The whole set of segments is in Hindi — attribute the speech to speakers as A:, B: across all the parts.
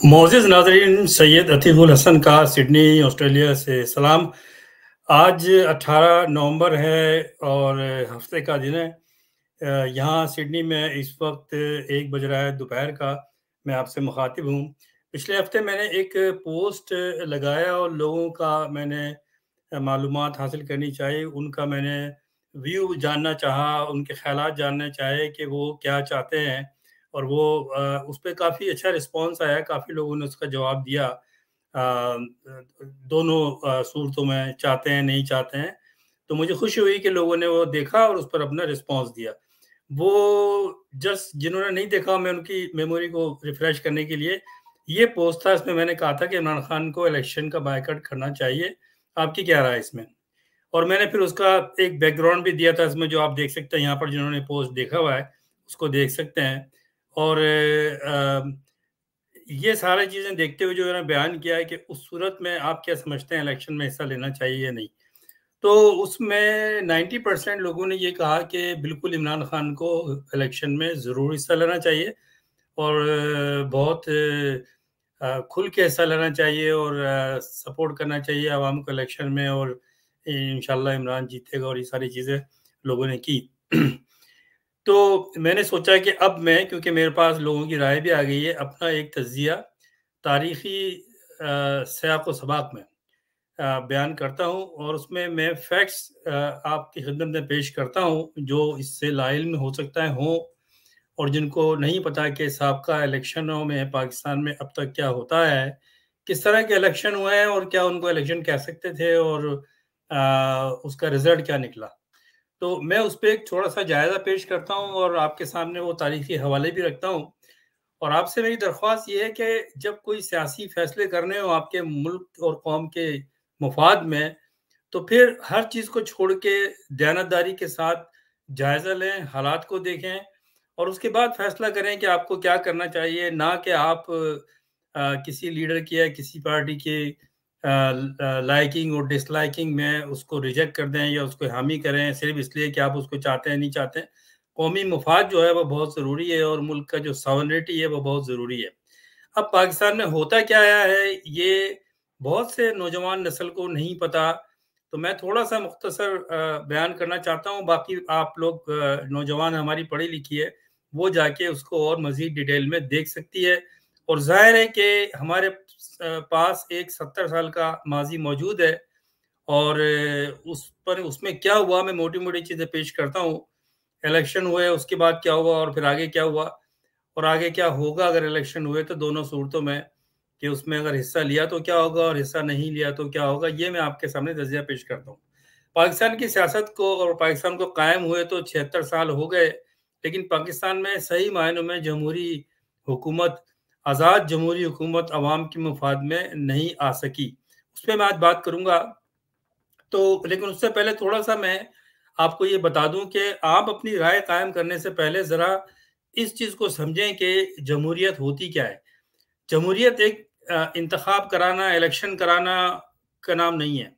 A: मोअज़्ज़ज़ नाज़रीन, सैयद अतीकुल हसन का सिडनी ऑस्ट्रेलिया से सलाम। आज 18 नवंबर है और हफ्ते का दिन है। यहाँ सिडनी में इस वक्त 1 बज रहा है दोपहर का। मैं आपसे मुखातिब हूँ। पिछले हफ्ते मैंने एक पोस्ट लगाया और लोगों का मैंने मालूमात हासिल करनी चाहिए, उनका मैंने व्यू जानना चाहा, उनके ख़यालात जानने चाहे कि वो क्या चाहते हैं। और वो उस पे काफ़ी अच्छा रिस्पॉन्स आया, काफ़ी लोगों ने उसका जवाब दिया। दोनों सूरतों में चाहते हैं, नहीं चाहते हैं। तो मुझे खुशी हुई कि लोगों ने वो देखा और उस पर अपना रिस्पॉन्स दिया। वो जस्ट जिन्होंने नहीं देखा, मैं उनकी मेमोरी को रिफ्रेश करने के लिए ये पोस्ट था, इसमें मैंने कहा था कि इमरान खान को इलेक्शन का बायकॉट करना चाहिए। आपकी क्या राय है इसमें? और मैंने फिर उसका एक बैकग्राउंड भी दिया था इसमें, जो आप देख सकते हैं यहाँ पर, जिन्होंने पोस्ट देखा हुआ है उसको देख सकते हैं। और ये सारी चीज़ें देखते हुए जो मैंने बयान किया है कि उस सूरत में आप क्या समझते हैं इलेक्शन में हिस्सा लेना चाहिए या नहीं? तो उसमें 90% लोगों ने ये कहा कि बिल्कुल इमरान खान को इलेक्शन में ज़रूर हिस्सा लेना चाहिए और बहुत खुल के हिस्सा लेना चाहिए और सपोर्ट करना चाहिए आवाम को इलेक्शन में, और इंशाल्लाह इमरान जीतेगा, और ये सारी चीज़ें लोगों ने की। तो मैंने सोचा कि अब मैं, क्योंकि मेरे पास लोगों की राय भी आ गई है, अपना एक तज़िया तारीख़ी सियाक़ व सबाक़ में बयान करता हूँ और उसमें मैं फैक्ट्स आपकी खिदमत में पेश करता हूँ, जो इससे लाइल्म हो सकता है हों, और जिनको नहीं पता कि साबका इलेक्शनों में पाकिस्तान में अब तक क्या होता है, किस तरह के इलेक्शन हुए हैं और क्या उनको इलेक्शन कह सकते थे, और उसका रिज़ल्ट क्या निकला। तो मैं उस पे एक थोड़ा-सा जायज़ा पेश करता हूँ और आपके सामने वो तारीख़ी हवाले भी रखता हूँ। और आपसे मेरी दरख्वास्त ये है कि जब कोई सियासी फ़ैसले करने हो आपके मुल्क और कौम के मफाद में, तो फिर हर चीज़ को छोड़ के दयानतदारी के साथ जायज़ा लें, हालात को देखें और उसके बाद फ़ैसला करें कि आपको क्या करना चाहिए। ना कि आप किसी लीडर की या किसी पार्टी के लाइकिंग और डिसलाइकिंग में उसको रिजेक्ट कर दें या उसको हामी करें, सिर्फ़ इसलिए कि आप उसको चाहते हैं, नहीं चाहते हैं। कौमी मफाद जो है वो बहुत ज़रूरी है और मुल्क का जो सॉवरेनिटी है वो बहुत ज़रूरी है। अब पाकिस्तान में होता क्या आया है, ये बहुत से नौजवान नस्ल को नहीं पता। तो मैं थोड़ा-सा मुख्तसर बयान करना चाहता हूँ, बाकी आप लोग नौजवान हमारी पढ़ी लिखी है, वो जाके उसको और मज़ीद डिटेल में देख सकती है। और ज़ाहिर है कि हमारे पास एक 70 साल का माज़ी मौजूद है और उस पर उसमें क्या हुआ, मैं मोटी-मोटी चीज़ें पेश करता हूँ। इलेक्शन हुए, उसके बाद क्या हुआ और फिर आगे क्या हुआ और आगे क्या होगा अगर इलेक्शन हुए, तो दोनों सूरतों में कि उसमें अगर हिस्सा लिया तो क्या होगा और हिस्सा नहीं लिया तो क्या होगा, ये मैं आपके सामने तज़िया पेश करता हूँ। पाकिस्तान की सियासत को और पाकिस्तान को कायम हुए तो 76 साल हो गए, लेकिन पाकिस्तान में सही मायनों में जमहूरी हुकूमत, आज़ाद जमहूरी हुकूमत अवाम के मफाद में नहीं आ सकी। उस पे मैं आज बात करूँगा। तो लेकिन उससे पहले थोड़ा-सा मैं आपको ये बता दूँ कि आप अपनी राय कायम करने से पहले ज़रा इस चीज़ को समझें कि जमहूरियत होती क्या है। जमहूरियत एक इंतख़ाब कराना, इलेक्शन कराना का नाम नहीं है।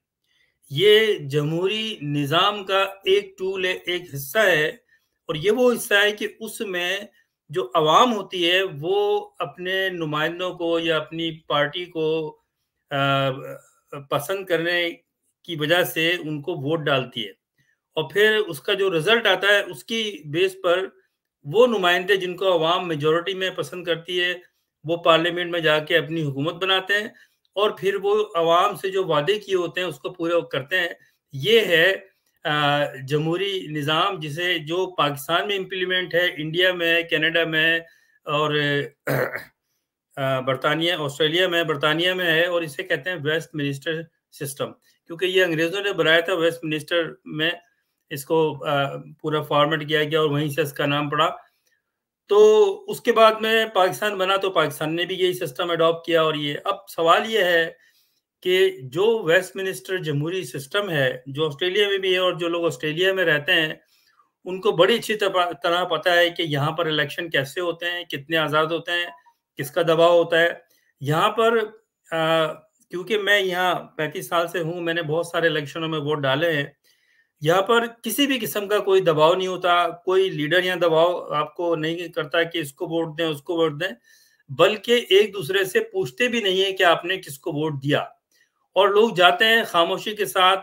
A: ये जमहूरी निज़ाम का एक टूल है, एक हिस्सा है, और ये वो हिस्सा है कि उसमें जो अवाम होती है, वो अपने नुमाइंदों को या अपनी पार्टी को पसंद करने की वजह से उनको वोट डालती है। और फिर उसका जो रिज़ल्ट आता है, उसकी बेस पर वो नुमाइंदे जिनको अवाम मेजॉरिटी में पसंद करती है, वो पार्लियामेंट में जाके अपनी हुकूमत बनाते हैं और फिर वो अवाम से जो वादे किए होते हैं, उसको पूरे करते हैं। ये है जमहूरी निज़ाम, जिसे जो पाकिस्तान में इम्प्लीमेंट है, इंडिया में, कनाडा में और बरतानिया, ऑस्ट्रेलिया में, बरतानिया में है, और इसे कहते हैं वेस्टमिनिस्टर सिस्टम, क्योंकि ये अंग्रेज़ों ने बनाया था। वेस्टमिनिस्टर में इसको पूरा फॉर्मेट किया गया और वहीं से इसका नाम पड़ा। तो उसके बाद में पाकिस्तान बना, तो पाकिस्तान ने भी यही सिस्टम अडॉप्ट किया। और ये अब सवाल ये है कि जो वेस्टमिनिस्टर जमहूरी सिस्टम है, जो ऑस्ट्रेलिया में भी है, और जो लोग ऑस्ट्रेलिया में रहते हैं, उनको बड़ी अच्छी तरह पता है कि यहाँ पर इलेक्शन कैसे होते हैं, कितने आज़ाद होते हैं, किसका दबाव होता है। यहाँ पर क्योंकि मैं यहाँ 35 साल से हूँ, मैंने बहुत सारे इलेक्शनों में वोट डाले हैं। यहाँ पर किसी भी किस्म का कोई दबाव नहीं होता, कोई लीडर यहाँ दबाव आपको नहीं करता कि इसको वोट दें, उसको वोट दें। बल्कि एक दूसरे से पूछते भी नहीं है कि आपने किसको वोट दिया, और लोग जाते हैं खामोशी के साथ,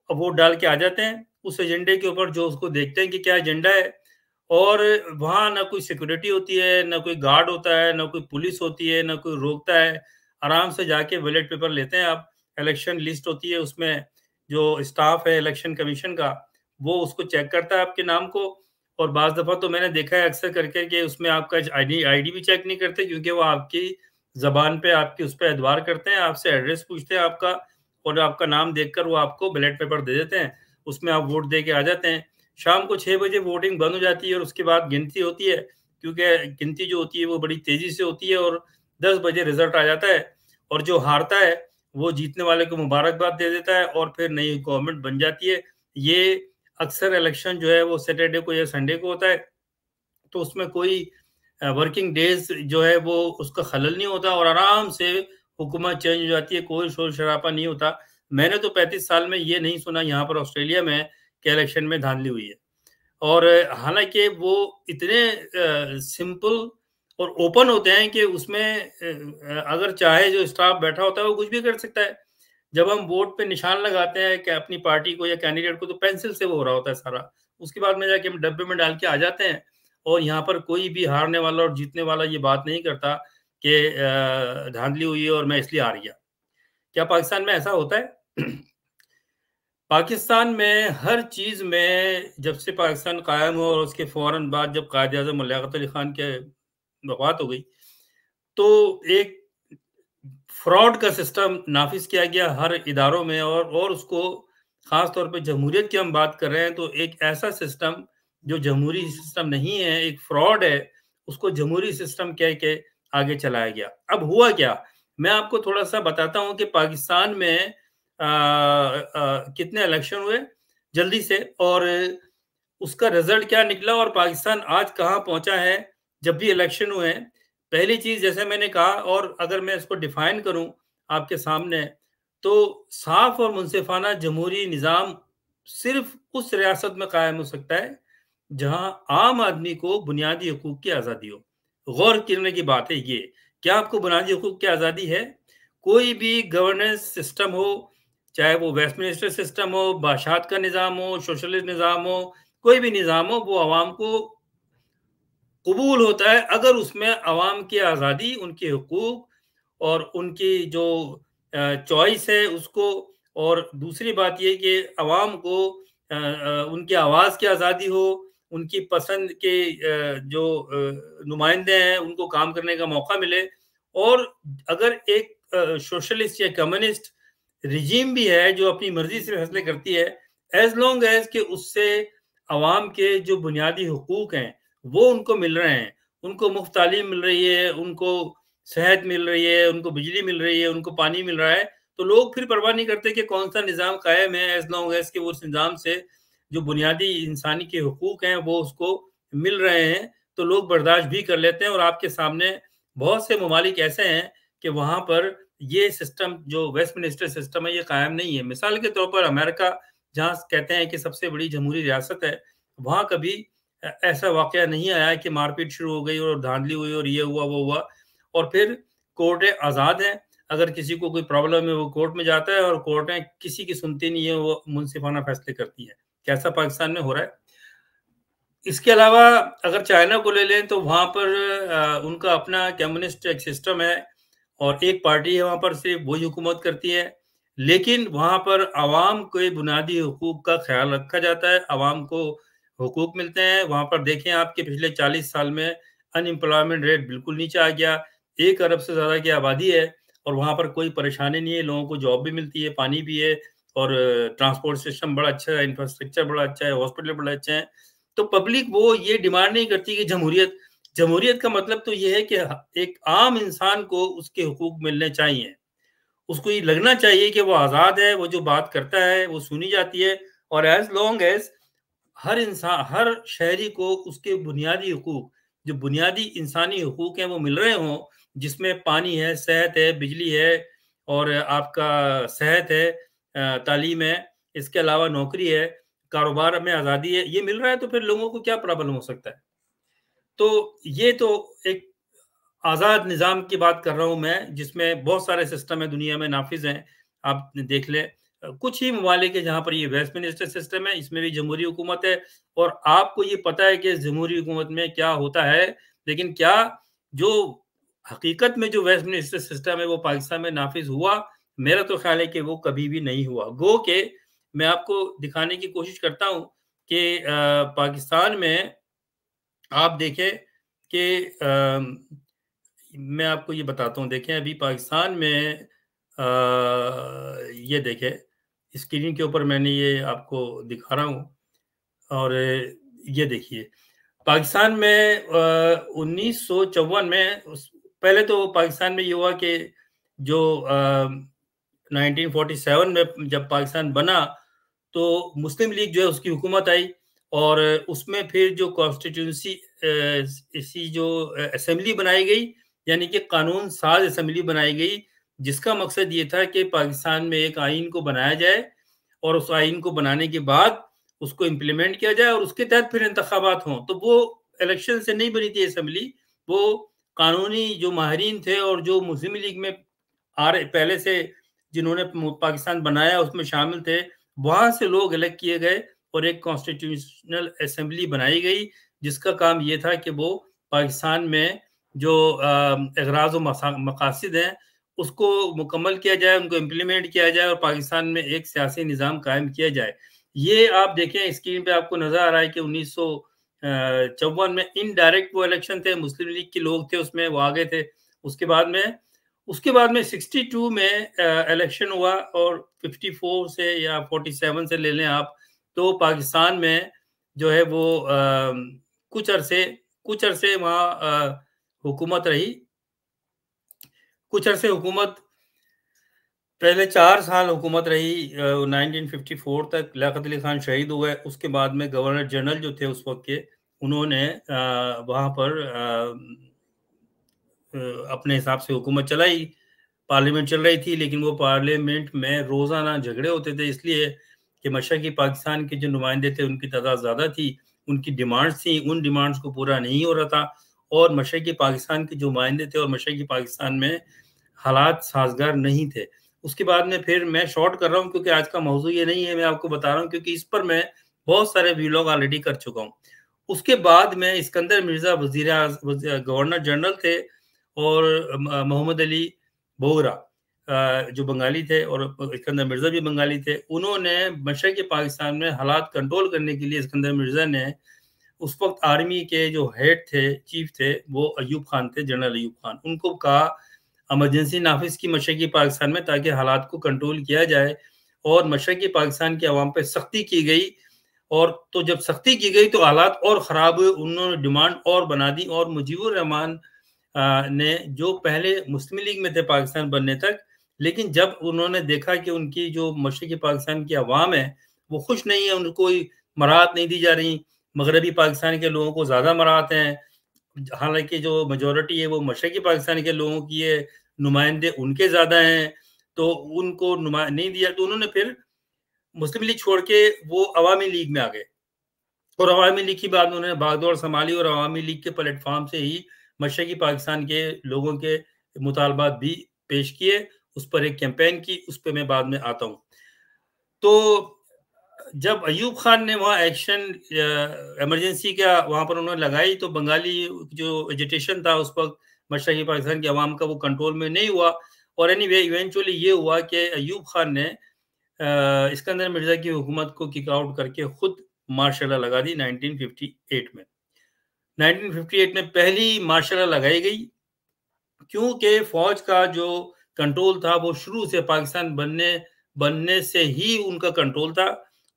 A: वोट डाल के आ जाते हैं उस एजेंडे के ऊपर जो उसको देखते हैं कि क्या एजेंडा है। और वहाँ ना कोई सिक्योरिटी होती है, ना कोई गार्ड होता है, ना कोई पुलिस होती है, ना कोई रोकता है। आराम से जाके बैलेट पेपर लेते हैं आप। इलेक्शन लिस्ट होती है, उसमें जो स्टाफ है इलेक्शन कमीशन का, वो उसको चेक करता है आपके नाम को। और बाज़ दफ़ा तो मैंने देखा है अक्सर करके कि उसमें आपका आईडी भी चेक नहीं करते, क्योंकि वो आपकी ज़बान पे, आपकी उस पे एतबार करते हैं, आपसे एड्रेस पूछते हैं आपका, और आपका नाम देखकर वो आपको बैलेट पेपर दे देते हैं। उसमें आप वोट दे के आ जाते हैं। शाम को 6 बजे वोटिंग बंद हो जाती है और उसके बाद गिनती होती है, क्योंकि गिनती जो होती है वो बड़ी तेज़ी से होती है, और 10 बजे रिज़ल्ट आ जाता है। और जो हारता है वो जीतने वाले को मुबारकबाद दे देता है और फिर नई गवर्नमेंट बन जाती है। ये अक्सर इलेक्शन जो है वो सैटरडे को या संडे को होता है, तो उसमें कोई वर्किंग डेज जो है वो उसका खलल नहीं होता, और आराम से हुकूमत चेंज हो जाती है, कोई शोर-शराबा नहीं होता। मैंने तो 35 साल में ये नहीं सुना यहाँ पर ऑस्ट्रेलिया में कि इलेक्शन में धांधली हुई है। और हालाँकि वो इतने सिंपल और ओपन होते हैं कि उसमें अगर चाहे जो स्टाफ बैठा होता है वो कुछ भी कर सकता है। जब हम वोट पे निशान लगाते हैं कि अपनी पार्टी को या कैंडिडेट को, तो पेंसिल से वो हो रहा होता है सारा। उसके बाद में जाके हम डब्बे में डाल के आ जाते हैं, और यहाँ पर कोई भी हारने वाला और जीतने वाला ये बात नहीं करता कि धांधली हुई है और मैं इसलिए हार गया। क्या पाकिस्तान में ऐसा होता है? पाकिस्तान में हर चीज़ में, जब से पाकिस्तान कायम हुआ और उसके फ़ौरन बाद जब कायद-ए-आज़म लियाक़त अली ख़ान के वफ़ात हो गई, तो एक फ्रॉड का सिस्टम नाफ़िज़ किया गया हर इदारों में, और उसको ख़ास तौर पे जमहूरियत की हम बात कर रहे हैं, तो एक ऐसा सिस्टम जो जमहूरी सिस्टम नहीं है, एक फ्रॉड है, उसको जमहूरी सिस्टम कह के आगे चलाया गया। अब हुआ क्या? मैं आपको थोड़ा-सा बताता हूँ कि पाकिस्तान में कितने इलेक्शन हुए जल्दी से, और उसका रिज़ल्ट क्या निकला, और पाकिस्तान आज कहाँ पहुँचा है जब भी इलेक्शन हुए हैं। पहली चीज़, जैसे मैंने कहा, और अगर मैं इसको डिफ़ाइन करूँ आपके सामने, तो साफ़ और मुनसिफ़ाना जमहूरी निज़ाम सिर्फ़ उस रियासत में कायम हो सकता है, जहाँ आम आदमी को बुनियादी हकूक़ की आज़ादी हो। गौर करने की बात है ये, क्या आपको बुनियादी हकूक़ की आज़ादी है? कोई भी गवर्नेंस सिस्टम हो, चाहे वो वेस्टमिनिस्टर सिस्टम हो, बादशाहत का निज़ाम हो, सोशलिस्ट निज़ाम हो, कोई भी निज़ाम हो, वो अवाम को कबूल होता है अगर उसमें अवाम की आज़ादी, उनके हकूक़ और उनकी जो चॉइस है उसको, और दूसरी बात ये कि अवाम को उनकी आवाज़ की आज़ादी हो, उनकी पसंद के जो नुमाइंदे हैं उनको काम करने का मौका मिले। और अगर एक सोशलिस्ट या कम्युनिस्ट रिजीम भी है जो अपनी मर्ज़ी से फैसले करती है, एज़ लॉन्ग एज़ कि उससे अवाम के जो बुनियादी हकूक़ हैं वो उनको मिल रहे हैं, उनको मुफ़्त तालीम मिल रही है, उनको सेहत मिल रही है, उनको बिजली मिल रही है, उनको पानी मिल रहा है, तो लोग फिर परवाह नहीं करते कि कौन-सा निज़ाम कायम है, एज़ लॉन्ग एज़ कि वो उस निज़ाम से जो बुनियादी इंसानी के हकूक़ हैं वो उसको मिल रहे हैं, तो लोग बर्दाश्त भी कर लेते हैं। और आपके सामने बहुत से ममालिक ऐसे हैं कि वहाँ पर ये सिस्टम, जो वेस्टमिनिस्टर सिस्टम है, ये कायम नहीं है। मिसाल के तौर पर अमेरिका, जहाँ कहते हैं कि सबसे बड़ी जमहूरी रियासत है, वहाँ कभी ऐसा वाक़या नहीं आया कि मारपीट शुरू हो गई और धांधली हुई और ये हुआ, वो हुआ। और फिर कोर्टें आज़ाद हैं, अगर किसी को कोई प्रॉब्लम है वो कोर्ट में जाता है, और कोर्टें किसी की सुनती नहीं है, वो मुनसिफ़ाना फ़ैसले करती हैं। कैसा पाकिस्तान में हो रहा है? इसके अलावा अगर चाइना को ले लें तो वहाँ पर उनका अपना कम्युनिस्ट एक सिस्टम है, और एक पार्टी है वहाँ पर, सिर्फ़ वही हुकूमत करती है। लेकिन वहाँ पर अवाम के बुनियादी हकूक़ का ख़्याल रखा जाता है, अवाम को हकूक़ मिलते हैं। वहाँ पर देखें आप कि पिछले 40 साल में अनएम्प्लॉयमेंट रेट बिल्कुल नीचे आ गया। 1 अरब से ज़्यादा की आबादी है, और वहाँ पर कोई परेशानी नहीं है, लोगों को जॉब भी मिलती है, पानी भी है, और ट्रांसपोर्ट सिस्टम बड़ा अच्छा है, इंफ्रास्ट्रक्चर बड़ा अच्छा है, हॉस्पिटल बड़े अच्छे हैं। तो पब्लिक वो ये डिमांड नहीं करती कि जमहूरियत, जमहूरियत का मतलब तो ये है कि एक आम इंसान को उसके हकूक़ मिलने चाहिए। उसको ये लगना चाहिए कि वो आज़ाद है, वो जो बात करता है वो सुनी जाती है, और एज़ लॉन्ग एज़ हर शहरी को उसके बुनियादी हकूक़, जो बुनियादी इंसानी हकूक़ हैं वो मिल रहे हों, जिसमें पानी है, सेहत है, बिजली है, और आपका सेहत है, तालीम है, इसके अलावा नौकरी है, कारोबार में आज़ादी है, ये मिल रहा है, तो फिर लोगों को क्या प्रॉब्लम हो सकता है? तो ये तो एक आज़ाद निज़ाम की बात कर रहा हूँ मैं, जिसमें बहुत सारे सिस्टम है दुनिया में नाफिज़ हैं। आप देख लें, कुछ ही ममालिक है जहाँ पर ये वेस्टमिनिस्टर सिस्टम है, इसमें भी जमहूरी हुकूमत है और आपको ये पता है कि जमहूरी हुकूमत में क्या होता है, लेकिन क्या जो हकीकत में जो वेस्टमिनिस्टर सिस्टम है वो पाकिस्तान में नाफिज़ हुआ? मेरा तो ख़्याल है कि वो कभी भी नहीं हुआ। गो के मैं आपको दिखाने की कोशिश करता हूँ कि पाकिस्तान में आप देखें कि मैं आपको ये बताता हूँ, देखें अभी पाकिस्तान में ये देखें, स्क्रीन के ऊपर मैंने ये आपको दिखा रहा हूँ और ये देखिए, पाकिस्तान में 1954 में पहले तो पाकिस्तान में ये हुआ कि जो 1947 में जब पाकिस्तान बना, तो मुस्लिम लीग जो है उसकी हुकूमत आई और उसमें फिर जो कॉन्स्टिट्यूंसी इसी जो असेंबली बनाई गई, यानी कि कानून साज असेंबली बनाई गई, जिसका मकसद ये था कि पाकिस्तान में एक आइन को बनाया जाए और उस आइन को बनाने के बाद उसको इम्प्लीमेंट किया जाए और उसके तहत फिर इंतखाबात हों। तो वो इलेक्शन से नहीं बनी थी असेंबली, वो कानूनी जो माहिरीन थे और जो मुस्लिम लीग में पहले से जिन्होंने पाकिस्तान बनाया उसमें शामिल थे, वहाँ से लोग इलेक्ट किए गए और एक कॉन्स्टिट्यूशनल असेंबली बनाई गई, जिसका काम ये था कि वो पाकिस्तान में जो अगराज़ व मकासद हैं, उसको मुकम्मल किया जाए, उनको इम्प्लीमेंट किया जाए और पाकिस्तान में एक सियासी निज़ाम कायम किया जाए। ये आप देखें स्क्रीन पे आपको नज़र आ रहा है कि 1954 में इनडायरेक्ट वो इलेक्शन थे, मुस्लिम लीग के लोग थे उसमें, वो आगे थे। उसके बाद में 62 में इलेक्शन हुआ और 54 से या 47 से ले लें आप, तो पाकिस्तान में जो है वो कुछ अरसे वहाँ हुकूमत रही। कुछ अरसे हुकूमत पहले 4 साल हुकूमत रही 1954 तक। लियाकत अली खान शहीद हुए, उसके बाद में गवर्नर जनरल जो थे उस वक़्त के, उन्होंने वहाँ पर अपने हिसाब से हुकूमत चलाई। पार्लियामेंट चल रही थी, लेकिन वो पार्लियामेंट में रोज़ाना झगड़े होते थे, इसलिए कि मशरक़ी पाकिस्तान के जो नुमाइंदे थे उनकी तादाद ज़्यादा थी, उनकी डिमांड्स थी, उन डिमांड्स को पूरा नहीं हो रहा था और मशरक़ी पाकिस्तान के जो नुमाइंदे थे और मशरक़ी पाकिस्तान में हालात साज़गार नहीं थे। उसके बाद में फिर मैं शॉर्ट कर रहा हूँ क्योंकि आज का मौज़ू ये नहीं है, मैं आपको बता रहा हूँ क्योंकि इस पर मैं बहुत सारे व्लॉग ऑलरेडी कर चुका हूँ। उसके बाद में इस्कंदर मिर्ज़ा गवर्नर जनरल थे और मोहम्मद अली बोगरा जो बंगाली थे और इस्कंदर मिर्ज़ा भी बंगाली थे, उन्होंने मशरक़ी पाकिस्तान में हालात कंट्रोल करने के लिए इस्कंदर मिर्ज़ा ने उस वक़्त आर्मी के जो हेड थे, चीफ थे, वो अय्यूब खान थे, जनरल अय्यूब खान। उनको कहा इमरजेंसी नाफिज़ की मशरक़ी पाकिस्तान में ताकि हालात को कंट्रोल किया जाए और मशरक़ी पाकिस्तान की आवाम पे सख्ती की गई और तो जब सख्ती की गई तो हालात और ख़राब हुए, उन्होंने डिमांड और बना दी और मुजीबुर रहमान ने जो पहले मुस्लिम लीग में थे पाकिस्तान बनने तक, लेकिन जब उन्होंने देखा कि उनकी जो मशरक़ी पाकिस्तान की आवाम है, वो खुश नहीं है, उनको कोई मराहत नहीं दी जा रही, मगरबी पाकिस्तान के लोगों को ज़्यादा मराहत हैं, हालाँकि जो मेजॉरिटी है वो मशरक़ी पाकिस्तान के लोगों की है, नुमाइंदे उनके ज़्यादा हैं, तो उनको नहीं दिया, तो उन्होंने फिर मुस्लिम लीग छोड़ के वो अवामी लीग में आ गए और अवामी लीग की बाद में उन्होंने बागडोर संभाली और अवामी लीग के प्लेटफॉर्म से ही मशरक़ी पाकिस्तान के लोगों के मुतालबात भी पेश किए, उस पर एक कैंपेन की, उस पे मैं बाद में आता हूँ। तो जब अय्यूब खान ने वहाँ एक्शन इमरजेंसी का वहाँ पर उन्होंने लगाई, तो बंगाली जो एजिटेशन था उस वक़्त मशरक़ी पाकिस्तान की आवाम का, वो कंट्रोल में नहीं हुआ और एनीवे इवेंचुअली ये हुआ कि अय्यूब खान ने इस्कंदर मिर्ज़ा की हुकूमत को किक आउट करके खुद मार्शल लॉ लगा दी 1958 में। 1958 में पहली मार्शल लॉ लगाई गई क्योंकि फ़ौज का जो कंट्रोल था वो शुरू से पाकिस्तान बनने से ही उनका कंट्रोल था।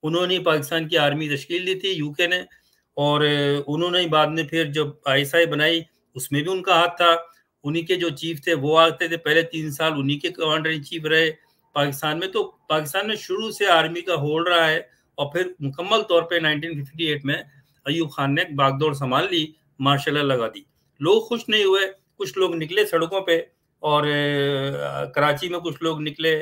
A: उन्होंने पाकिस्तान की आर्मी तश्कील दी थी यूके ने और उन्होंने बाद में फिर जब आईएसआई बनाई उसमें भी उनका हाथ था। उन्हीं के जो चीफ थे वो आते थे, पहले 3 साल उन्हीं के कमांडर इन चीफ रहे पाकिस्तान में। तो पाकिस्तान में शुरू से आर्मी का होल्ड रहा है और फिर मुकम्मल तौर पे 1958 में अय्यूब खान ने बागडोर संभाल ली, मार्शल लॉ लगा दी। लोग खुश नहीं हुए, कुछ लोग निकले सड़कों पे और कराची में कुछ लोग निकले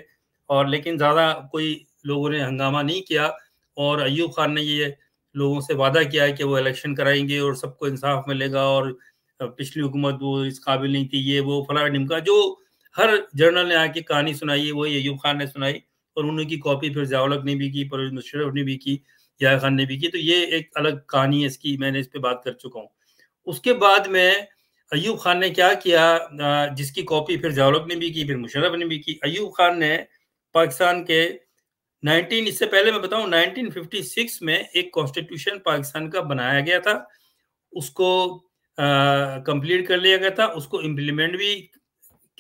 A: और लेकिन ज़्यादा कोई लोगों ने हंगामा नहीं किया और अय्यूब खान ने ये लोगों से वादा किया है कि वो इलेक्शन कराएंगे और सबको इंसाफ मिलेगा और पिछली हुकूमत वो इस काबिल नहीं थी, ये वो फला ढिमका, जो हर जर्नल ने आके कहानी सुनाई है वही अयूब खान ने सुनाई, और उनकी कॉपी फिर ज़िया-उल-हक ने भी की, परवेज़ मुशर्रफ ने भी की, याह्या खान ने भी की। तो ये एक अलग कहानी है इसकी, मैंने इस पे बात कर चुका हूँ। उसके बाद में अयूब खान ने क्या किया, जिसकी कॉपी फिर ज़िया-उल-हक ने भी की, फिर मुशर्रफ ने भी की। अयूब खान ने पाकिस्तान के 19 इससे पहले मैं बताऊं 1956 में एक कॉन्स्टिट्यूशन पाकिस्तान का बनाया गया था, उसको कंप्लीट कर लिया गया था, उसको इम्प्लीमेंट भी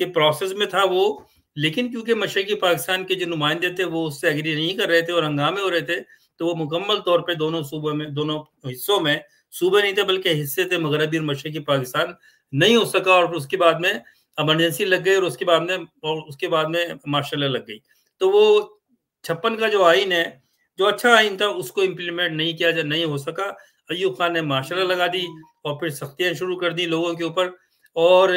A: के प्रोसेस में था वो, लेकिन क्योंकि मशरकी पाकिस्तान के जो नुमाइंदे थे वो उससे एग्री नहीं कर रहे थे और हंगामे हो रहे थे, तो वो मुकम्मल तौर पे दोनों सूबों में, दोनों हिस्सों में, सूबे नहीं थे बल्कि हिस्से थे मगरबी और मशरकी पाकिस्तान, नहीं हो सका, और उसके बाद में इमरजेंसी लग गई, और उसके बाद में मार्शल लॉ लग गई। तो वो 56 का जो आइन है, जो अच्छा आइन था, उसको इम्प्लीमेंट नहीं किया, नहीं हो सका। अयूब खान ने मार्शल लॉ लगा दी और फिर सख्तियां शुरू कर दी लोगों के ऊपर, और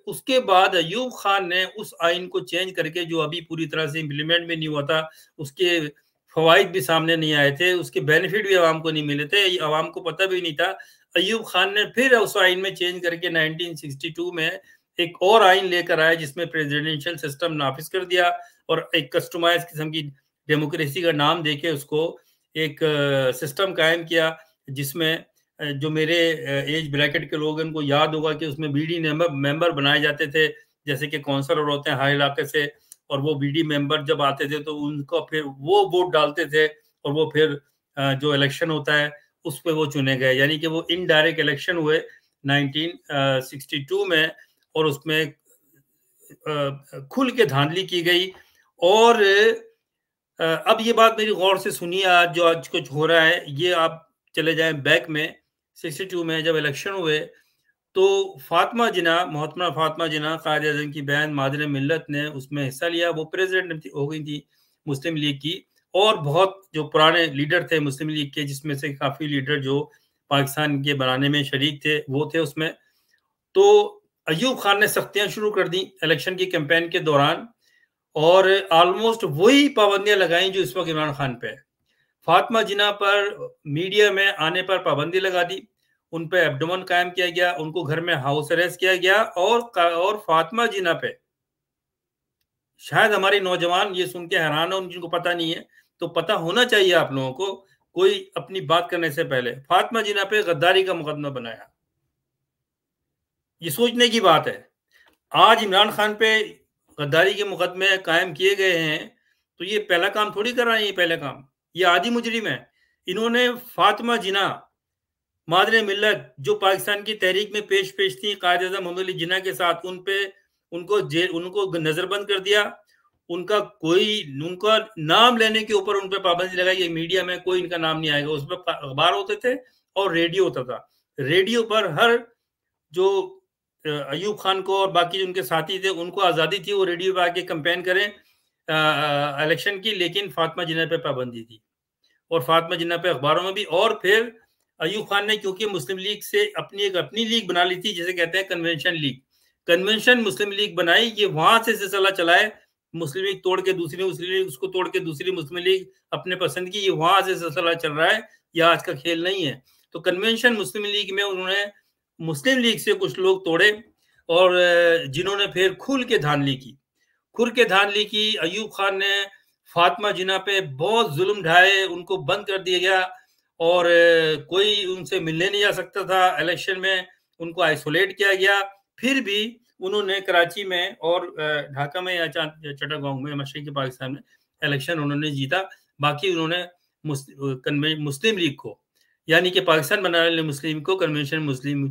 A: उसके बाद अयूब खान ने उस आइन को चेंज करके, जो अभी पूरी तरह से इम्प्लीमेंट भी नहीं हुआ था, उसके फवाइद भी सामने नहीं आए थे, उसके बेनिफिट भी आवाम को नहीं मिले थे, आवाम को पता भी नहीं था। अयूब खान ने फिर उस आइन में चेंज करके 1962 में एक और आइन लेकर आया, जिसमें प्रेसिडेंशियल सिस्टम नाफिज कर दिया और एक कस्टमाइज किस्म की डेमोक्रेसी का नाम देके उसको एक सिस्टम कायम किया, जिसमें जो मेरे एज ब्रैकेट के लोग, उनको याद होगा कि उसमें बीडी मेंबर बनाए जाते थे, जैसे कि काउंसलर होते हैं हर इलाके से, और वो बीडी मेंबर जब आते थे तो उनको फिर वो वोट डालते थे, और वो फिर जो इलेक्शन होता है उस पर वो चुने गए, यानी कि वो इनडायरेक्ट इलेक्शन हुए 1962 में, और उसमें खुल के धांधली की गई। और अब ये बात मेरी गौर से सुनिए, आज कुछ हो रहा है, ये आप चले जाएं बैक में 62 में जब इलेक्शन हुए, तो फातिमा जिन्ना, मोहतरमा फातिमा जिन्ना, कायद आज़म की बहन मादर मिल्लत ने उसमें हिस्सा लिया। वो प्रेसिडेंट हो गई थी मुस्लिम लीग की, और बहुत जो पुराने लीडर थे मुस्लिम लीग के, जिसमें से काफ़ी लीडर जो पाकिस्तान के बनाने में शरीक थे वो थे उसमें। तो अयूब खान ने सख्तियां शुरू कर दी इलेक्शन की कैंपेन के दौरान, और ऑलमोस्ट वही पाबंदियां लगाई जो इस वक्त इमरान खान पे है। फातिमा जिन्ना पर मीडिया में आने पर पाबंदी लगा दी, उन पे एब्डोमन कायम किया गया, उनको घर में हाउस अरेस्ट किया गया, और फातिमा जिन्ना पे, शायद हमारे नौजवान ये सुन के हैरान हो, जिनको पता नहीं है, तो पता होना चाहिए आप लोगों को, कोई अपनी बात करने से पहले, फातिमा जिन्ना पे गद्दारी का मुकदमा बनाया। ये सोचने की बात है। आज इमरान खान पे गद्दारी के मुकदमे कायम किए गए हैं, तो ये पहला काम थोड़ी कर रहे हैं, ये पहला काम, ये आदि मुजरिम है। इन्होंने फातिमा जिन्ना, मादरे मिल्लत, जो पाकिस्तान की तहरीक में पेश थी कायद-ए-आज़म मोहम्मद अली जिन्ना के साथ, उनको नजरबंद कर दिया। उनका नाम लेने के ऊपर उन पे पाबंदी लगाई गई, मीडिया में कोई इनका नाम नहीं आएगा। उसमें अखबार होते थे और रेडियो होता था। रेडियो पर हर जो अयूब खान को और बाकी उनके साथी थे, उनको आज़ादी थी वो रेडियो पे आके कैंपेन करें इलेक्शन की, लेकिन फातिमा जिन्ना पे पाबंदी थी, और फातिमा जिन्ना पे अखबारों में भी। और फिर अयूब खान ने, क्योंकि मुस्लिम लीग से अपनी लीग बना ली थी, जिसे कहते हैं कन्वेंशन लीग, कन्वेंशन मुस्लिम लीग बनाई, ये वहां से सिलसिला चलाए, मुस्लिम लीग तोड़ के दूसरी मुस्लिम लीग, उसको तोड़ के दूसरी मुस्लिम लीग अपने पसंद की, ये वहां से सिलसिला चल रहा है, यह आज का खेल नहीं है। तो कन्वेंशन मुस्लिम लीग में उन्होंने मुस्लिम लीग से कुछ लोग तोड़े, और जिन्होंने फिर खुल के धांधली की। अयूब खान ने फातिमा जिन्ना पे बहुत जुल्म ढाए, उनको बंद कर दिया गया, और कोई उनसे मिलने नहीं जा सकता था। इलेक्शन में उनको आइसोलेट किया गया। फिर भी उन्होंने कराची में और ढाका में या चट्टागांव में, मशरक़ी पाकिस्तान में इलेक्शन उन्होंने जीता। बाकी उन्होंने मुस्लिम लीग को, यानी कि पाकिस्तान बनाने वाले मुस्लिम को, कन्वेंशन मुस्लिम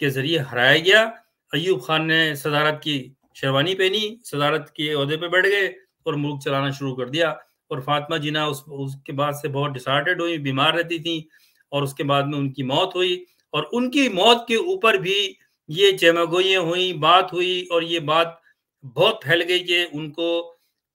A: के जरिए हराया गया। अयूब खान ने सदारत की शेरवानी पहनी, सदारत के ओहदे पे बैठ गए और मुल्क चलाना शुरू कर दिया। और फातिमा जिन्ना उसके बाद से बहुत डिसऑर्डर्ड हुई, बीमार रहती थी, और उसके बाद में उनकी मौत हुई। और उनकी मौत के ऊपर भी ये चमगोइयाँ हुई, बात हुई, और ये बात बहुत फैल गई कि उनको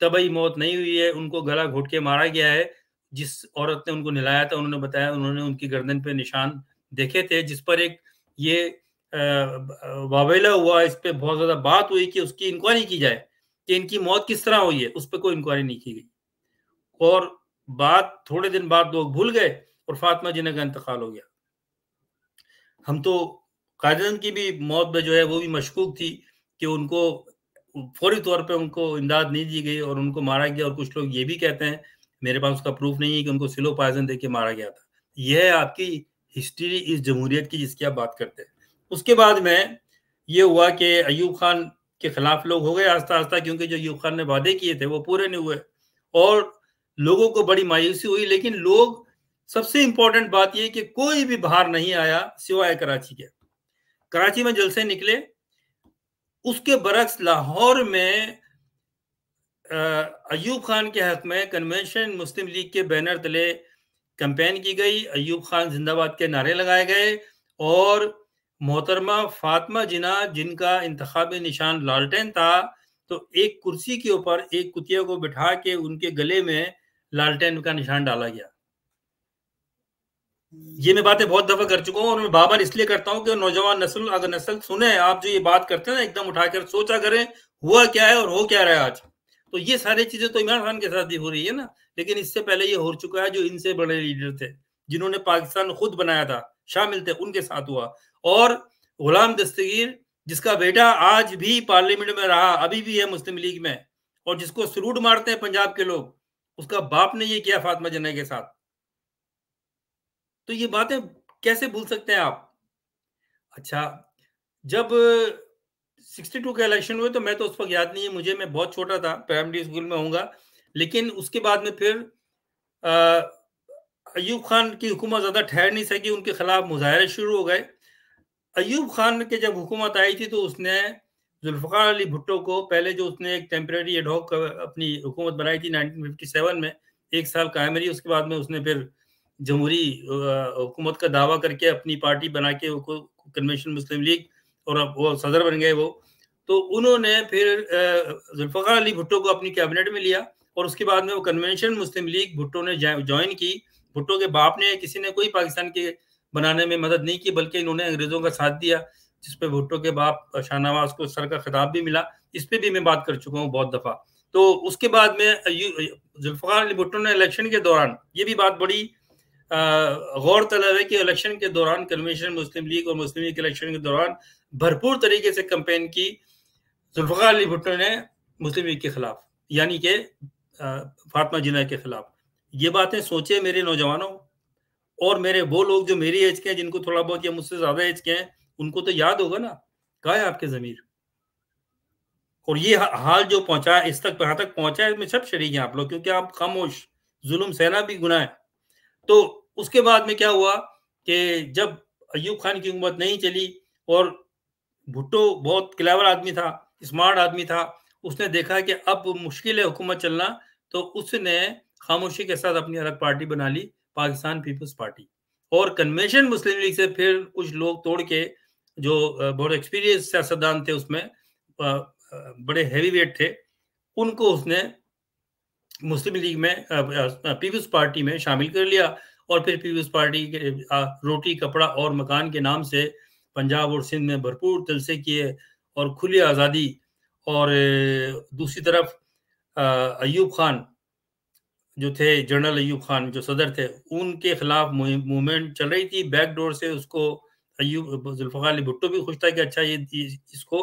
A: तबई मौत नहीं हुई है, उनको गला घोट के मारा गया है। जिस औरत ने उनको नहलाया था, उन्होंने बताया, उन्होंने उनकी गर्दन पे निशान देखे थे, जिस पर एक ये वावेला हुआ, इस पे बहुत ज्यादा बात हुई कि उसकी इंक्वायरी की जाए कि इनकी मौत किस तरह हुई है। उस पर कोई इंक्वायरी नहीं की गई, और बात थोड़े दिन बाद लोग भूल गए और फातिमा जिन्ना का इंतकाल हो गया। हम तो कायदन की भी मौत में जो है वो भी मशकूक थी कि उनको फौरी तौर पे उनको इमदाद नहीं दी गई और उनको मारा गया। और कुछ लोग ये भी कहते हैं, मेरे पास उसका प्रूफ नहीं है, कि उनको स्लो पॉइजन देके मारा गया था। यह है आपकी हिस्ट्री इस जमहूरियत की जिसकी आप बात करते हैं। उसके बाद में ये हुआ कि अयूब खान के खिलाफ लोग हो गए आस्ता आस्ता, क्योंकि जो अयूब खान ने वादे किए थे वो पूरे नहीं हुए और लोगों को बड़ी मायूसी हुई। लेकिन लोग, सबसे इंपॉर्टेंट बात यह कि कोई भी बाहर नहीं आया सिवाय कराची के। कराची में जलसे निकले। उसके बरक्स लाहौर में अयूब खान के हक में कन्वेंशन मुस्लिम लीग के बैनर तले कैंपेन की गई, अयूब खान जिंदाबाद के नारे लगाए गए और मोहतरमा फातिमा जिन्ना, जिनका इंतखाबी निशान लालटेन था, तो एक कुर्सी के ऊपर एक कुतिया को बिठा के उनके गले में लालटेन का निशान डाला गया। ये मैं बातें बहुत दफा कर चुका हूं और मैं बार इसलिए करता हूं कि नौजवान नस्ल, अगर नस्ल सुने, आप जो ये बात करते हैं ना, एकदम उठाकर सोचा करें हुआ क्या है और हो क्या रहा है आज। तो ये सारी चीजें तो इमरान खान के साथ भी हो रही है ना, लेकिन इससे पहले ये हो चुका है जो इनसे बड़े लीडर थे, जिन्होंने पाकिस्तान खुद बनाया था, शामिल थे, उनके साथ हुआ। और गुलाम दस्तगीर, जिसका बेटा आज भी पार्लियामेंट में रहा, अभी भी है मुस्लिम लीग में, और जिसको सलूट मारते हैं पंजाब के लोग, उसका बाप ने ये किया फातिमा जिन्ना के साथ। तो ये बातें कैसे भूल सकते हैं आप? अच्छा, जब 62 के इलेक्शन हुए तो मैं तो उस वक्त याद नहीं है मुझे, मैं बहुत छोटा था, प्राइमरी स्कूल में होऊंगा। लेकिन उसके बाद में फिर अयूब खान की हुकूमत ज्यादा ठहर नहीं सकी, उनके खिलाफ मुजाहरे शुरू हो गए। अयूब खान के जब हुकूमत आई थी तो उसने जुल्फ़िकार अली भुट्टो को, पहले जो उसने एक टेम्परेरी एडहॉक अपनी हुकूमत बनाई थी 1957 में, 1 साल कायम रही। उसके बाद में उसने फिर जमहूरी हुकूमत का दावा करके अपनी पार्टी बना के कन्वेंशन मुस्लिम लीग, और अब वो सदर बन गए वो। तो उन्होंने फिर जुल्फ़िकार अली भुट्टो को अपनी कैबिनेट में लिया और उसके बाद में वो कन्वेंशन मुस्लिम लीग भुट्टो ने ज्वाइन की। भुट्टो के बाप ने, किसी ने कोई पाकिस्तान के बनाने में मदद नहीं की, बल्कि इन्होंने अंग्रेजों का साथ दिया, जिसपे भुट्टो के बाप शाहनवाज को सर का खिताब भी मिला। इस पे भी मैं बात कर चुका हूँ बहुत दफा। तो उसके बाद में जुल्फ़िकार अली भुट्टो ने इलेक्शन के दौरान, ये भी बात बड़ी गौर तलब है कि इलेक्शन के दौरान कन्वेंशन मुस्लिम लीग और मुस्लिम लीग इलेक्शन के दौरान भरपूर तरीके से कैंपेन की जुल्फ़िकार अली भुट्टो ने मुस्लिम लीग के खिलाफ, यानी कि फातिमा जिन्ना के खिलाफ। ये बातें सोचे मेरे नौजवानों, और मेरे वो लोग जो मेरी एज के हैं, जिनको थोड़ा बहुत या मुझसे ज्यादा एज के हैं, उनको तो याद होगा ना, कहाँ है आपके ज़मीर? और ये हाल जो पहुंचा है, इस तक यहाँ तक पहुंचा है, इसमें सब शरीक हैं आप लोग, क्योंकि आप खामोश, जुल्म सहना भी गुनाह है। तो उसके बाद में क्या हुआ कि जब अयूब खान की हुकूमत नहीं चली और भुट्टो बहुत क्लेवर आदमी था, स्मार्ट आदमी था, उसने देखा कि अब मुश्किल है हुकूमत चलना, तो उसने खामोशी के साथ अपनी अलग पार्टी बना ली, पाकिस्तान पीपल्स पार्टी। और कन्वेंशन मुस्लिम लीग से फिर कुछ लोग तोड़ के, जो बहुत एक्सपीरियंस सियासतदान थे उसमें, बड़े हैवी वेट थे, उनको उसने मुस्लिम लीग में, पीपल्स पार्टी में शामिल कर लिया। और फिर पीपल्स पार्टी के रोटी कपड़ा और मकान के नाम से पंजाब और सिंध में भरपूर जलसे किए और खुली आज़ादी। और दूसरी तरफ अयूब खान जो थे, जनरल अयूब खान जो सदर थे, उनके खिलाफ मूवमेंट चल रही थी बैकडोर से। उसको अयूब, जुल्फ़िकार अली भुट्टो भी खुश था कि अच्छा इसको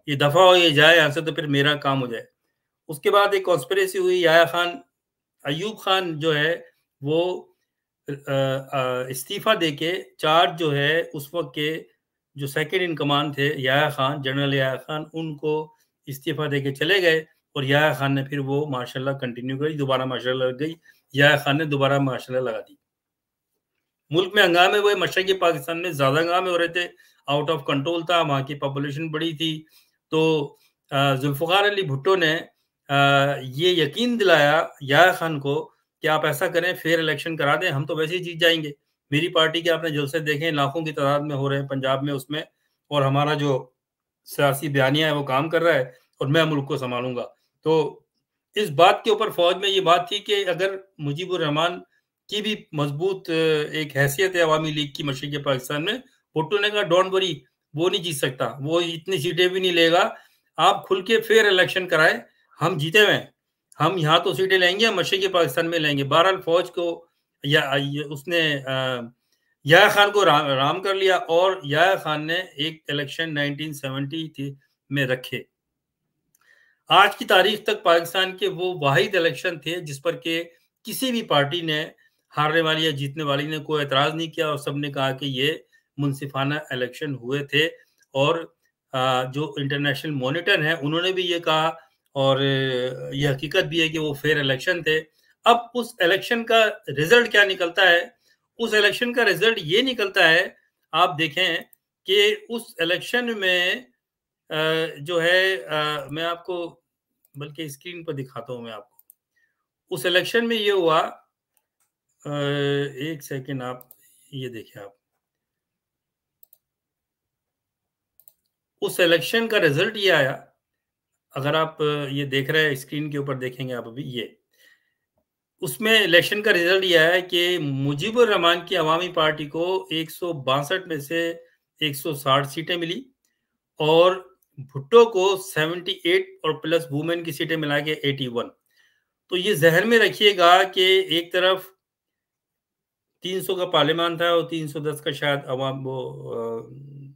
A: ये दफा हो, ये जाए यहाँ से, तो फिर मेरा काम हो जाए। उसके बाद एक कॉन्स्पिरेसी हुई, याया खान, अयूब खान जो है वो इस्तीफा देके, चार्ज जो है उस वक्त के जो सेकंड इन कमांड थे याया खान, जनरल याया खान, उनको इस्तीफा देके चले गए। और याया खान ने फिर वो मार्शल कंटिन्यू करी, दोबारा मार्शल लग गई, याया खान ने दोबारा मार्शल लगा दी। मुल्क में हंगामे हुए, मशरक़ी पाकिस्तान में ज्यादा हंगामे हो रहे थे, आउट ऑफ कंट्रोल था, वहाँ की पॉपुलेशन बड़ी थी। तो जुल्फ़िकार अली भुट्टो ने ये यकीन दिलाया याया खान को कि आप ऐसा करें, फेयर इलेक्शन करा दें, हम तो वैसे ही जीत जाएंगे। मेरी पार्टी के आपने जलसे देखें, लाखों की तादाद में हो रहे हैं पंजाब में उसमें, और हमारा जो सियासी बयानिया है वो काम कर रहा है, और मैं मुल्क को संभालूंगा। तो इस बात के ऊपर फौज में ये बात थी कि अगर मुजीबुर रहमान की भी मजबूत एक हैसियत है अवामी लीग की मशरक़ी पाकिस्तान में, भुट्टो ने कहा डोंट वरी, वो नहीं जीत सकता, वो इतनी सीटें भी नहीं लेगा, आप खुल के फेयर इलेक्शन कराए, हम जीते हुए हैं, हम यहाँ तो सीटें लेंगे, हम मशरक़ी पाकिस्तान में लेंगे। बहरहाल फौज को, या उसने याह्या खान को राम कर लिया और याह्या खान ने एक इलेक्शन 1970 में रखे। आज की तारीख तक पाकिस्तान के वो वाहिद इलेक्शन थे जिस पर के किसी भी पार्टी ने, हारने वाली या जीतने वाली ने, कोई एतराज नहीं किया और सबने कहा कि ये मुनसिफाना इलेक्शन हुए थे। और जो इंटरनेशनल मॉनिटर हैं उन्होंने भी ये कहा और ये हकीकत भी है कि वो फेयर इलेक्शन थे। अब उस इलेक्शन का रिजल्ट क्या निकलता है? उस इलेक्शन का रिजल्ट ये निकलता है, आप देखें कि उस इलेक्शन में जो है मैं आपको बल्कि स्क्रीन पर दिखाता हूँ मैं आपको। उस इलेक्शन में ये हुआ, एक सेकंड आप ये देखिए आप। उस इलेक्शन का रिजल्ट ये आया, अगर आप ये देख रहे हैं स्क्रीन के ऊपर देखेंगे आप अभी ये। उसमें इलेक्शन का रिजल्ट ये आया कि मुजीबुर रहमान की अवामी पार्टी को 162 में से 160 सीटें मिली और भुट्टो को 78 और प्लस वुमेन की सीटें मिला के 81। तो ये ज़हन में रखिएगा कि एक तरफ 300 का पार्लियामान था और 310 का शायद अवाम वो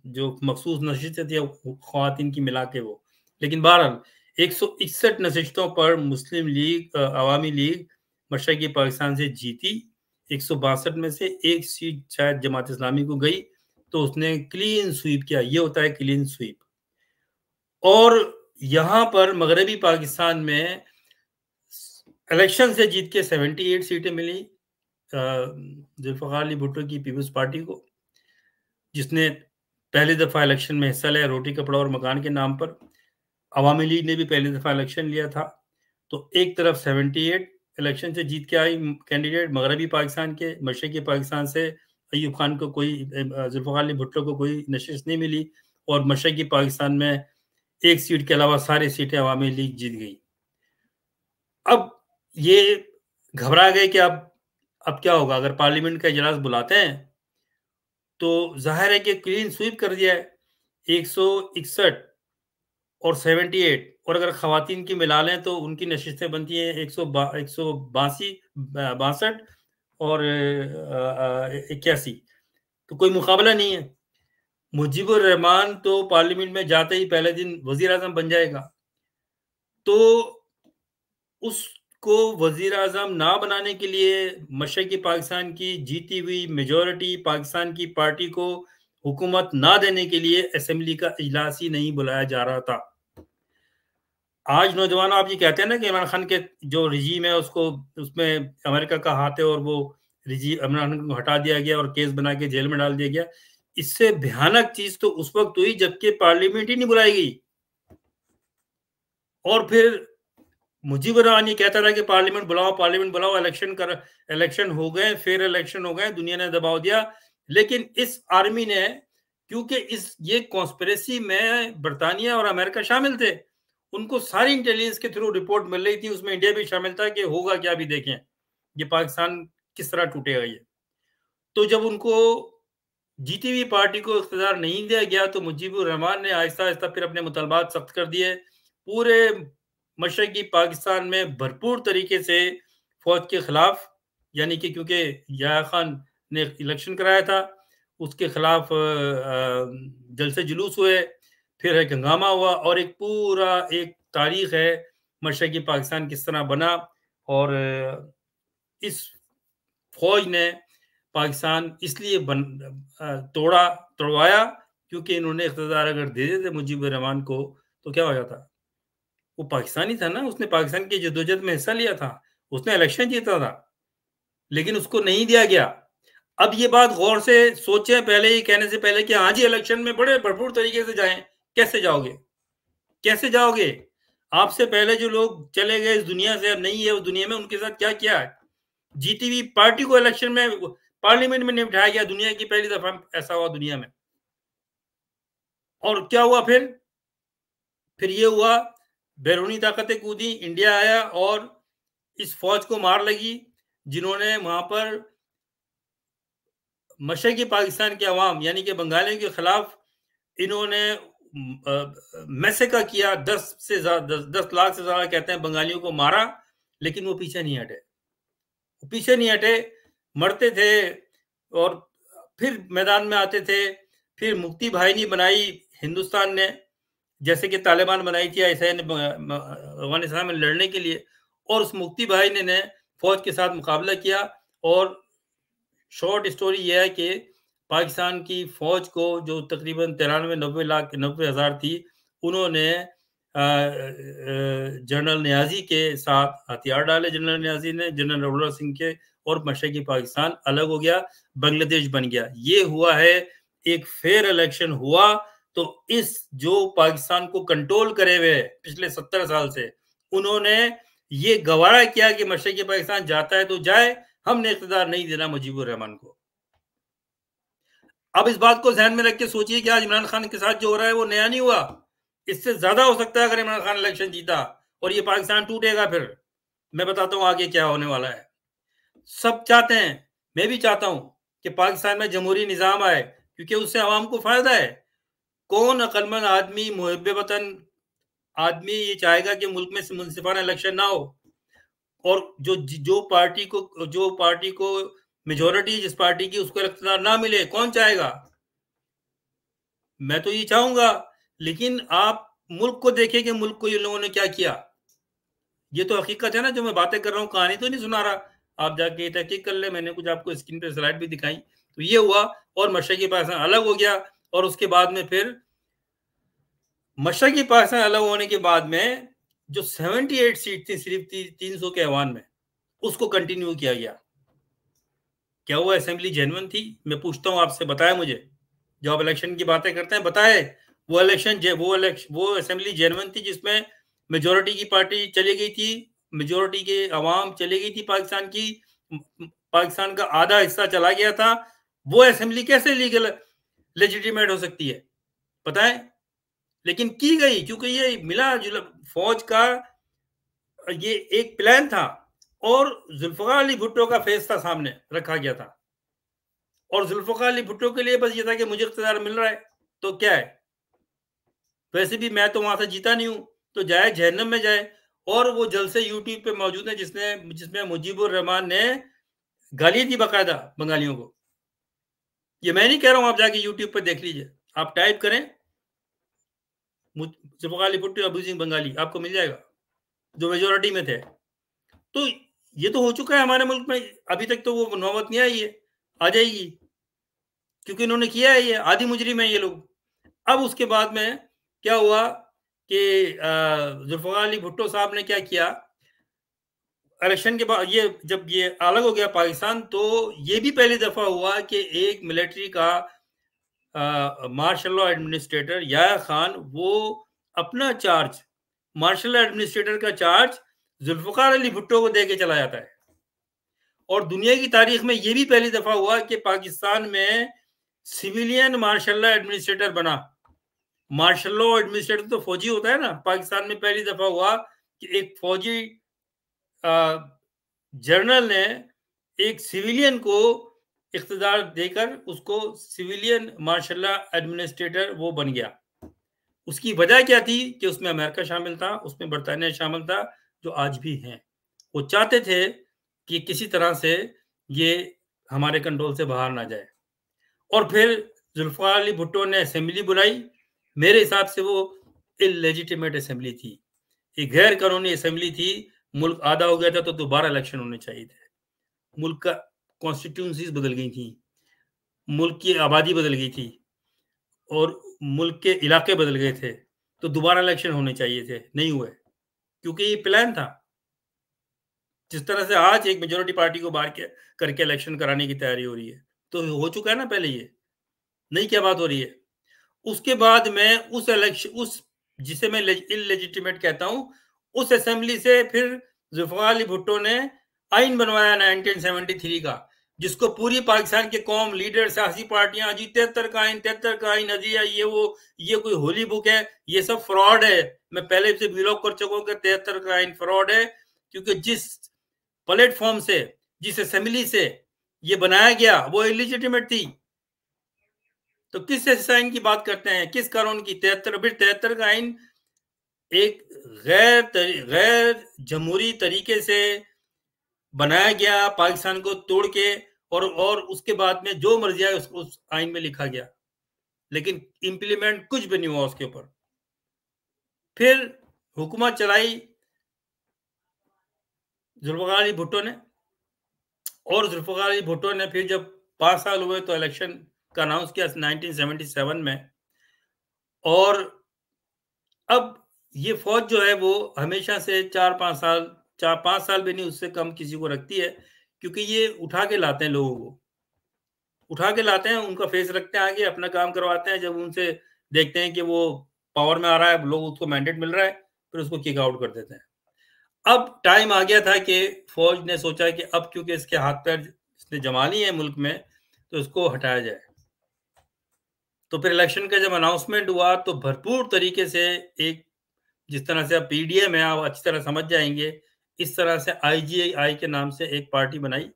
A: जो मखसूस नशिस्तें थी ख़वातीन की मिला के वो। लेकिन बहरहाल 161 नशिस्तों पर मुस्लिम लीग अवामी लीग मशरक़ी पाकिस्तान से जीती। 162 में से एक सीट शायद जमात इस्लामी को गई, तो उसने क्लीन स्वीप किया। ये होता है क्लीन स्वीप। और यहाँ पर मगरबी पाकिस्तान में इलेक्शन से जीत के 78 सीटें मिली जुल्फ़िकार अली भुट्टो की पीपल्स पार्टी को, जिसने पहली दफ़ा इलेक्शन में हिस्सा लिया रोटी कपड़ा और मकान के नाम पर। अवामी लीग ने भी पहली दफ़ा इलेक्शन लिया था। तो एक तरफ 78 इलेक्शन से जीत के आई कैंडिडेट मगरबी पाकिस्तान के, मशरक़ी पाकिस्तान से अयूब खान को कोई, जुल्फ़िकार अली भुट्टो को कोई नशिस्त नहीं मिली और मशरक़ी पाकिस्तान में एक सीट के अलावा सारी सीटें अवामी लीग जीत गई। अब ये घबरा गए कि अब क्या होगा? अगर पार्लियामेंट का इजलास बुलाते हैं तो ज़ाहिर है कि क्लीन स्वीप कर दिया है। 161 और 78 और अगर ख़वातीन की मिला लें तो उनकी नशिस्तें बनती हैं 182 और 81। तो कोई मुकाबला नहीं है। मुजीबुर रहमान तो पार्लियामेंट में जाते ही पहले दिन वज़ीर-ए-आज़म बन जाएगा। तो उसको वज़ीर-ए-आज़म ना बनाने के लिए मशरक़ी पाकिस्तान की जीती हुई मेजॉरिटी पाकिस्तान की पार्टी को हुकूमत ना देने के लिए असेंबली का इजलास ही नहीं बुलाया जा रहा था। आज नौजवान आप ये कहते हैं ना कि इमरान खान के जो रिजीम है उसको, उसमें अमेरिका का हाथ है और वो रिजीम इमरान खान को हटा दिया गया और केस बना के जेल में डाल दिया गया। इससे भयानक चीज़ तो उस वक़्त हुई जबकि पार्लियामेंट ही नहीं बुलाई गई। और फिर मुजीबुर रहमान ये कहता रहा कि पार्लियामेंट बुलाओ, इलेक्शन हो गए, फेयर इलेक्शन हो गए, दुनिया ने दबाव दिया। लेकिन इस आर्मी ने, क्योंकि ये कॉन्स्पिरेसी में बर्तानिया और अमेरिका शामिल थे, उनको सारी इंटेलिजेंस के थ्रू रिपोर्ट मिल रही थी, उसमें इंडिया भी शामिल था कि होगा क्या अभी देखें, ये पाकिस्तान किस तरह टूटेगा ये। तो जब उनको जीती हुई पार्टी को इख्तियार नहीं दिया गया तो मुजीबुर रहमान ने आहिस्ता-आहिस्ता फिर अपने मुतालबात सख्त कर दिए। पूरे मशरक़ी पाकिस्तान में भरपूर तरीके से फ़ौज के खिलाफ, यानी कि क्योंकि याह्या खान ने इलेक्शन कराया था, उसके खिलाफ जलसे जुलूस हुए, फिर एक हंगामा हुआ और एक पूरा एक तारीख है मशरक़ी पाकिस्तान किस तरह बना। और इस फ़ौज ने पाकिस्तान इसलिए तोड़वाया क्योंकि इन्होंने इख्तियार अगर दे देते मुजीबुर रहमान को तो क्या हो जाता? वो पाकिस्तानी था ना, उसने पाकिस्तान की जद्दोजहद में हिस्सा लिया था, उसने इलेक्शन जीता था, लेकिन उसको नहीं दिया गया। अब ये बात गौर से सोचें पहले ही कहने से पहले कि हाँ जी इलेक्शन में बड़े भरपूर तरीके से जाएँ। कैसे जाओगे? कैसे जाओगे? आपसे पहले जो लोग चले गए इस दुनिया से, अब नहीं है उस दुनिया में, उनके साथ क्या किया है? जीती हुई पार्टी को इलेक्शन में पार्लियामेंट में नहीं बिठाया गया, दुनिया की पहली दफा ऐसा हुआ दुनिया में। और क्या हुआ फिर? फिर ये हुआ, बैरूनी ताकतें कूदी, इंडिया आया और इस फौज को मार लगी जिन्होंने वहां पर मशरक़ी पाकिस्तान के अवाम यानी कि बंगालियों के खिलाफ इन्होंने मैसेकर किया। 10 लाख से ज्यादा कहते हैं बंगालियों को मारा, लेकिन वो पीछे नहीं हटे, मरते थे। और फिर मैदान में आते थे। फिर मुफ्ती बाहिनी बनाई हिंदुस्तान ने, जैसे कि तालिबान बनाई थी ऐसे अफगानिस्तान में लड़ने के लिए, और उस मुफ्ती बाहिनी ने फौज के साथ मुकाबला किया। और शॉर्ट स्टोरी यह है कि पाकिस्तान की फौज को, जो तकरीबन 93-90 थी, उन्होंने जनरल नियाजी के साथ हथियार डाले। जनरल नियाजी ने जनरल रघुवर सिंह के, और मशरकी पाकिस्तान अलग हो गया, बांग्लादेश बन गया। ये हुआ है, एक फेयर इलेक्शन हुआ। तो इस जो पाकिस्तान को कंट्रोल करे हुए पिछले 70 साल से, उन्होंने ये गवारा किया कि मशरकी पाकिस्तान जाता है तो जाए, हमने इख्तियार नहीं देना मुजीबुर रहमान को। अब इस बात को ध्यान में रख के सोचिए कि आज इमरान खान के साथ जो हो रहा है वो नया नहीं हुआ, इससे ज्यादा हो सकता है अगर इमरान खान इलेक्शन जीता, और ये पाकिस्तान टूटेगा। फिर मैं बताता हूं आगे क्या होने वाला है। सब चाहते हैं, मैं भी चाहता हूं कि पाकिस्तान में जमहूरी निजाम आए, क्योंकि उससे आवाम को फायदा है। कौन अक्लमंद आदमी, मुहिब वतन आदमी ये चाहेगा कि मुल्क में मुनसिफाना इलेक्शन ना हो, और जो पार्टी को मेजोरिटी जिस पार्टी की, उसको इख्तियार ना मिले? कौन चाहेगा? मैं तो ये चाहूंगा। लेकिन आप मुल्क को देखें कि मुल्क को ये लोगों ने क्या किया। ये तो हकीकत है ना, जो मैं बातें कर रहा हूँ, कहानी तो नहीं सुना रहा। आप जाके तहकीक कर ले, मैंने कुछ आपको स्क्रीन पे स्लाइड भी दिखाई। तो ये हुआ, और मशरकी पाकिस्तान अलग हो गया। और उसके बाद में फिर मशरकी पाकिस्तान अलग होने के बाद में जो 78 सीट थी सिर्फ 300 के ऐवान में, उसको कंटिन्यू किया गया। क्या वो असेंबली जेन्युइन थी? मैं पूछता हूं आपसे, बताएं मुझे। जो आप इलेक्शन की बातें करते हैं, बताए वो असेंबली जेन्युइन थी जिसमें मेजोरिटी की पार्टी चली गई थी, मेजोरिटी के अवाम चली गई थी पाकिस्तान की, पाकिस्तान का आधा हिस्सा चला गया था? वो असेंबली कैसे लीगल लेजिटिमेट हो सकती है? बताएं। लेकिन की गई, क्योंकि ये मिला जुला फौज का ये एक प्लान था, और जुल्फकार अली भुट्टो का फेस था, सामने रखा गया था। और जुल्फकार अली भुट्टो के लिए बस ये था कि मुझे इख्तियार मिल रहा है तो क्या है, वैसे भी मैं तो वहां से जीता नहीं हूं, तो जाए जहन्नम में जाए। और वो जल्द से यूट्यूब पे मौजूद है, जिसमें मुजीबुर रहमान ने गाली दी बाकायदा बंगालियों को। ये मैं नहीं कह रहा हूं, आप जाके यूट्यूब पे देख लीजिए। आप टाइप करें जुल्फकार अली भुट्टो अब्यूजिंग बंगाली, आपको मिल जाएगा, जो मेजोरिटी में थे। तो ये तो हो चुका है हमारे मुल्क में, अभी तक तो वो नौबत नहीं आई है, आ जाएगी, क्योंकि इन्होंने किया है, ये आदि मुजरिम है ये लोग। अब उसके बाद में क्या हुआ कि जुल्फकार अली भुट्टो साहब ने क्या किया, इलेक्शन के बाद, ये जब ये अलग हो गया पाकिस्तान, तो ये भी पहली दफा हुआ कि एक मिलिट्री का मार्शल लॉ एडमिनिस्ट्रेटर याया खान, वो अपना चार्ज, मार्शल एडमिनिस्ट्रेटर का चार्ज जुल्फकार अली भुट्टो को देके चला जाता है। और दुनिया की तारीख में ये भी पहली दफा हुआ कि पाकिस्तान में सिविलियन मार्शल लॉ एडमिनिस्ट्रेटर बना। मार्शल लॉ एडमिनिस्ट्रेटर तो फौजी होता है ना, पाकिस्तान में पहली दफा हुआ कि एक फौजी जनरल ने एक सिविलियन को इख्तियार देकर उसको सिविलियन मार्शल लॉ एडमिनिस्ट्रेटर वो बन गया। उसकी वजह क्या थी कि उसमें अमेरिका शामिल था, उसमें बरतानिया शामिल था, जो आज भी हैं। वो चाहते थे कि किसी तरह से ये हमारे कंट्रोल से बाहर ना जाए। और फिर जुल्फकार अली भुट्टो ने असेंबली बुलाई। मेरे हिसाब से वो इलेजिटिमेट असेंबली थी, एक गैर कानूनी असेंबली थी। मुल्क आधा हो गया था, तो दोबारा इलेक्शन होने चाहिए थे। मुल्क का कॉन्स्टिट्यूंसीज बदल गई थी, मुल्क की आबादी बदल गई थी, और मुल्क के इलाके बदल गए थे, तो दोबारा इलेक्शन होने चाहिए थे, नहीं हुए, क्योंकि ये प्लान था। जिस तरह से आज एक मेजोरिटी पार्टी को बाहर करके इलेक्शन कराने की तैयारी हो रही है, तो हो चुका है ना पहले, ये नई क्या बात हो रही है। उसके बाद में उस इलेक्शन, उस जिसे मैं इलेजिटिमेट कहता हूं, उस असेंबली से फिर जुल्फकार अली भुट्टो ने आइन बनवाया 1973 का, जिसको पूरी पाकिस्तान के कौम, लीडर, सियासी पार्टियां, जी 73 का आइन हजिया, ये कोई होली बुक है, ये सब फ्रॉड है। मैं पहले से ब्लॉक कर चुका हूं कि 73 का आइन फ्रॉड है, क्योंकि जिस प्लेटफॉर्म से, जिस असेंबली से ये बनाया गया, वो इलिजिटिमेट थी। तो किस आइन की बात करते हैं, किस कानून की? 73 का आइन एक गैर जमहूरी तरीके से बनाया गया, पाकिस्तान को तोड़ के, और उसके बाद में जो मर्जी आए उसको उस आइन में लिखा गया, लेकिन इम्प्लीमेंट कुछ भी नहीं हुआ उसके ऊपर। फिर हुकूमत चलाई जुल्फ़िकार अली भुट्टो ने, और जुल्फ़िकार अली भुट्टो ने फिर जब 5 साल हुए तो इलेक्शन का अनाउंस किया 1977 में। और अब ये फ़ौज जो है वो हमेशा से 4-5 साल भी नहीं, उससे कम किसी को रखती है, क्योंकि ये उठा के लाते हैं लोगों को। उठा के लाते हैं, उनका फेस रखते हैं आगे, अपना काम करवाते हैं। जब उनसे देखते हैं कि वो पावर में आ रहा है, लोग उसको मैंडेट मिल रहा है, फिर उसको किक आउट कर देते हैं। अब टाइम आ गया था कि फ़ौज ने सोचा कि अब क्योंकि इसके हाथ-पैर इसने जमा लिए हैं मुल्क में, तो इसको हटाया जाए। तो फिर इलेक्शन का जब अनाउंसमेंट हुआ तो भरपूर तरीके से एक, जिस तरह से अब पीडीएम है, आप अच्छी तरह समझ जाएँगे, इस तरह से आईजीआई के नाम से एक पार्टी बनाई,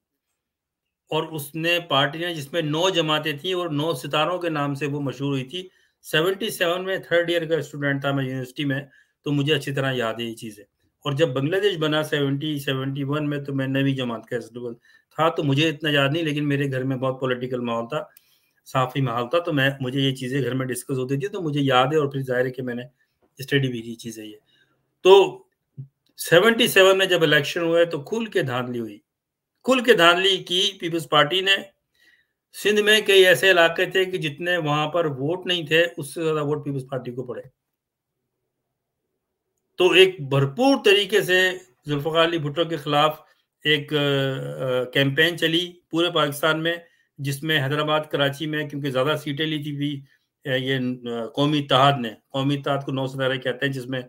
A: और उसने पार्टी ने, जिसमें 9 जमातें थी और 9 सितारों के नाम से वो मशहूर हुई थी। 77 में 3rd ईयर का स्टूडेंट था मैं यूनिवर्सिटी में, तो मुझे अच्छी तरह याद है ये चीज़ें। और जब बांग्लादेश बना 71 में, तो मैं 9वीं जमात का स्टूडेंट था, तो मुझे इतना याद नहीं, लेकिन मेरे घर में बहुत पॉलिटिकल माहौल था, साफ़ी माहौल था, तो मुझे ये चीज़ें घर में डिस्कस होती थी, तो मुझे याद है, और फिर ज़ाहिर है कि मैंने स्टडी भी की चीज़ें ये। तो 77 में जब इलेक्शन हुए तो खुल के धांधली हुई। खुल के धांधली की पीपल्स पार्टी ने। सिंध में कई ऐसे इलाके थे कि जितने वहां पर वोट नहीं थे, उससे ज्यादा वोट पीपल्स पार्टी को पड़े। तो एक भरपूर तरीके से जुल्फ़िकार अली भुट्टो के खिलाफ एक कैंपेन चली पूरे पाकिस्तान में, जिसमें हैदराबाद, कराची में, क्योंकि ज्यादा सीटें ली थी भी, ये कौमी इत्तेहाद ने, कौमी इत्तेहाद को 9 सितारे कहते हैं, जिसमें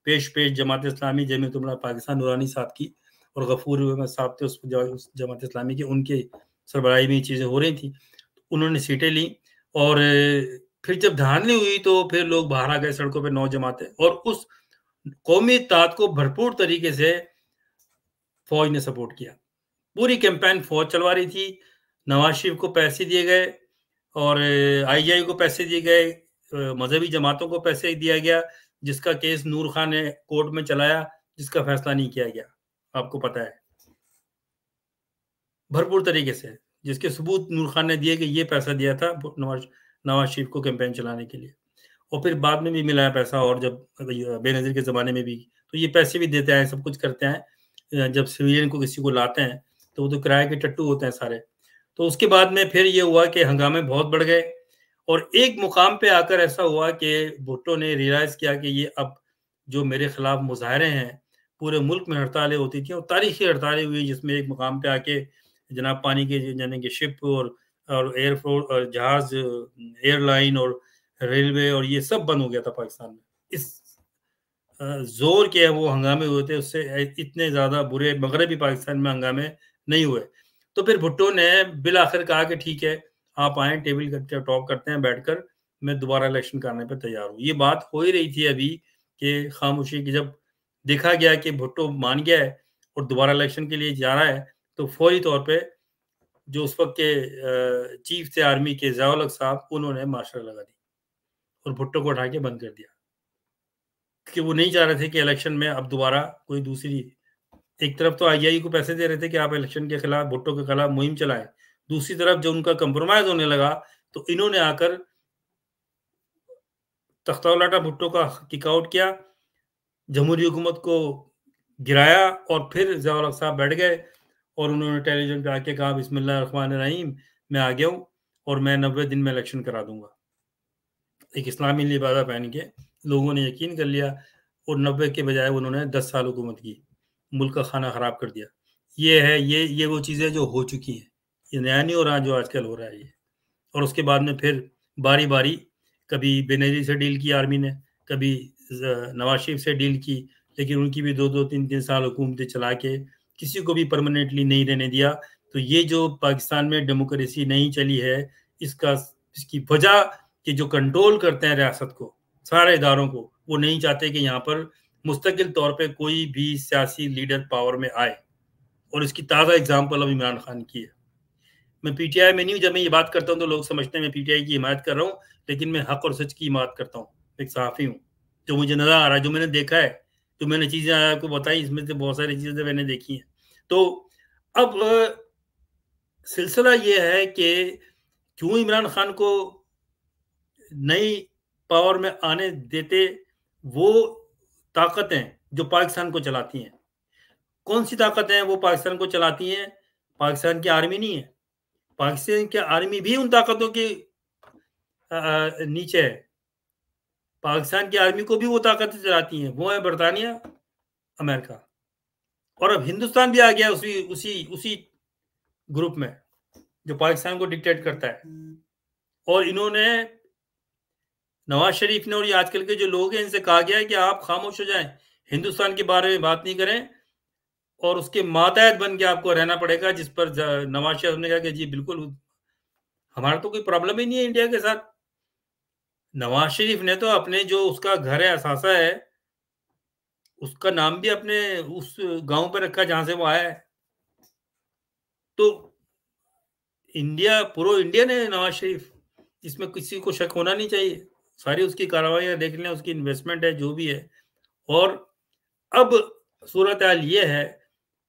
A: पेश पेश जमात इस्लामी, जमीयत उलमा पाकिस्तान, नूरानी साहब की, और गफूर अहमद साहब थे उस जमात इस्लामी की, उनके सरबराही में ये चीजें हो रही थी। उन्होंने सीटें ली, और फिर जब धांधली हुई तो फिर लोग बाहर आ गए सड़कों पे, 9 जमातें, और उस कौमी इत्तेहाद को भरपूर तरीके से फौज ने सपोर्ट किया। पूरी कैंपेन फौज चलवा रही थी। नवाज शरीफ को पैसे दिए गए, और आईजीआई को पैसे दिए गए, मजहबी जमातों को पैसे दिया गया, जिसका केस नूर खान ने कोर्ट में चलाया, जिसका फैसला नहीं किया गया, आपको पता है। भरपूर तरीके से, जिसके सबूत नूर खान ने दिए कि ये पैसा दिया था नवाज नवाज शरीफ को कैंपेन चलाने के लिए, और फिर बाद में भी मिला है पैसा, और जब बेनज़ीर के ज़माने में भी, तो ये पैसे भी देते हैं, सब कुछ करते हैं। जब सिविलियन को किसी को लाते हैं, तो वो तो किराए के टट्टू होते हैं सारे। तो उसके बाद में फिर ये हुआ कि हंगामे बहुत बढ़ गए, और एक मुकाम पे आकर ऐसा हुआ कि भुट्टो ने रियलाइज़ किया कि ये अब जो मेरे खिलाफ मुज़ाहरे हैं, पूरे मुल्क में हड़तालें होती थी, और तारीखी हड़तालें हुई, जिसमें एक मुकाम पे आके जनाब पानी के, यानी कि शिप और एयरफोर्स और जहाज़, एयरलाइन और रेलवे, और ये सब बंद हो गया था पाकिस्तान में। इस ज़ोर के वो हंगामे हुए थे, उससे इतने ज़्यादा बुरे मगरबी पाकिस्तान में हंगामे नहीं हुए। तो फिर भुट्टो ने बिल आखिर कहा कि ठीक है, आप आएँ, टेबल करके टॉक करते हैं बैठकर, मैं दोबारा इलेक्शन कराने पे तैयार हूँ। ये बात हो ही रही थी अभी कि खामोशी की, जब देखा गया कि भुट्टो मान गया है और दोबारा इलेक्शन के लिए जा रहा है, तो फौरी तौर पे जो उस वक़्त के चीफ थे आर्मी के, ज़िया-उल-हक साहब, उन्होंने मार्शल लगा दी और भुट्टो को उठा के बंद कर दिया। कि वो नहीं चाह रहे थे कि इलेक्शन में अब दोबारा कोई दूसरी, एक तरफ तो आईजीआई को पैसे दे रहे थे कि आप इलेक्शन के खिलाफ, भुट्टो के खिलाफ मुहिम चलाएं, दूसरी तरफ जब उनका कंप्रोमाइज होने लगा, तो इन्होंने आकर तख्ता-उल-टाटा भुट्टो का किक आउट किया, जमहूरी हुकूमत को गिराया, और फिर ज़िया-उल-हक साहब बैठ गए, और उन्होंने टेलीविज़न पे आके कहा, बिस्मिल्लाहिर्रहमानिर्रहीम, मैं आ गया हूँ, और मैं 90 दिन में इलेक्शन करा दूँगा। एक इस्लामी लिबादा पहन के लोगों ने यकीन कर लिया, और 90 के बजाय उन्होंने 10 साल हुकूमत की, मुल्क का खाना खराब कर दिया। ये है, ये वो चीज़ें जो हो चुकी हैं, ये नया नहीं हो रहा जो आजकल हो रहा है ये। और उसके बाद में फिर बारी-बारी, कभी बेनज़ीर से डील की आर्मी ने, कभी नवाज शरीफ से डील की, लेकिन उनकी भी 2-2 3-3 साल हुकूमतें चला के किसी को भी परमानेंटली नहीं रहने दिया। तो ये जो पाकिस्तान में डेमोक्रेसी नहीं चली है, इसका इसकी वजह कि जो कंट्रोल करते हैं रियासत को, सारे इदारों को, वो नहीं चाहते कि यहाँ पर मुस्तकिल तौर पे कोई भी सियासी लीडर पावर में आए, और इसकी ताज़ा एग्ज़ाम्पल अब इमरान खान की है। मैं पीटीआई में नहीं हूँ, जब मैं ये बात करता हूँ तो लोग समझते हैं मैं पीटीआई की हिमायत कर रहा हूँ, लेकिन मैं हक और सच की हिमायत करता हूँ। एक सहाफ़ी हूँ, जो मुझे नज़र आ रहा है, जो मैंने देखा है, जो मैंने चीज़ें आपको बताई, इसमें से बहुत सारी चीज़ें मैंने देखी हैं। तो अब सिलसिला ये है कि क्यों इमरान खान को नई पावर में आने देते, वो ताकतें जो पाकिस्तान को चलाती हैं। कौन सी ताकतें वो पाकिस्तान को चलाती हैं? पाकिस्तान की आर्मी नहीं है। पाकिस्तान की आर्मी भी उन ताकतों के नीचे है। पाकिस्तान की आर्मी को भी वो ताकतें चलाती हैं, वो है बरतानिया, अमेरिका। और अब हिंदुस्तान भी आ गया उसी उसी उसी ग्रुप में, जो पाकिस्तान को डिक्टेट करता है। और इन्होंने, नवाज शरीफ ने और ये आजकल के जो लोग हैं, इनसे कहा गया है कि आप खामोश हो जाएं, हिंदुस्तान के बारे में बात नहीं करें, और उसके मातहत बन के आपको रहना पड़ेगा। जिस पर नवाज शरीफ ने कहा कि जी बिल्कुल, हमारा तो कोई प्रॉब्लम ही नहीं है इंडिया के साथ। नवाज शरीफ ने तो अपने जो उसका घर है, असासा है, उसका नाम भी अपने उस गांव पे रखा जहां से वो आया है। तो इंडिया प्रो इंडियन है नवाज शरीफ, इसमें किसी को शक होना नहीं चाहिए। सारी उसकी कार्रवाइयां देख लें, उसकी इन्वेस्टमेंट है जो भी है। और अब सूरत हाल ये है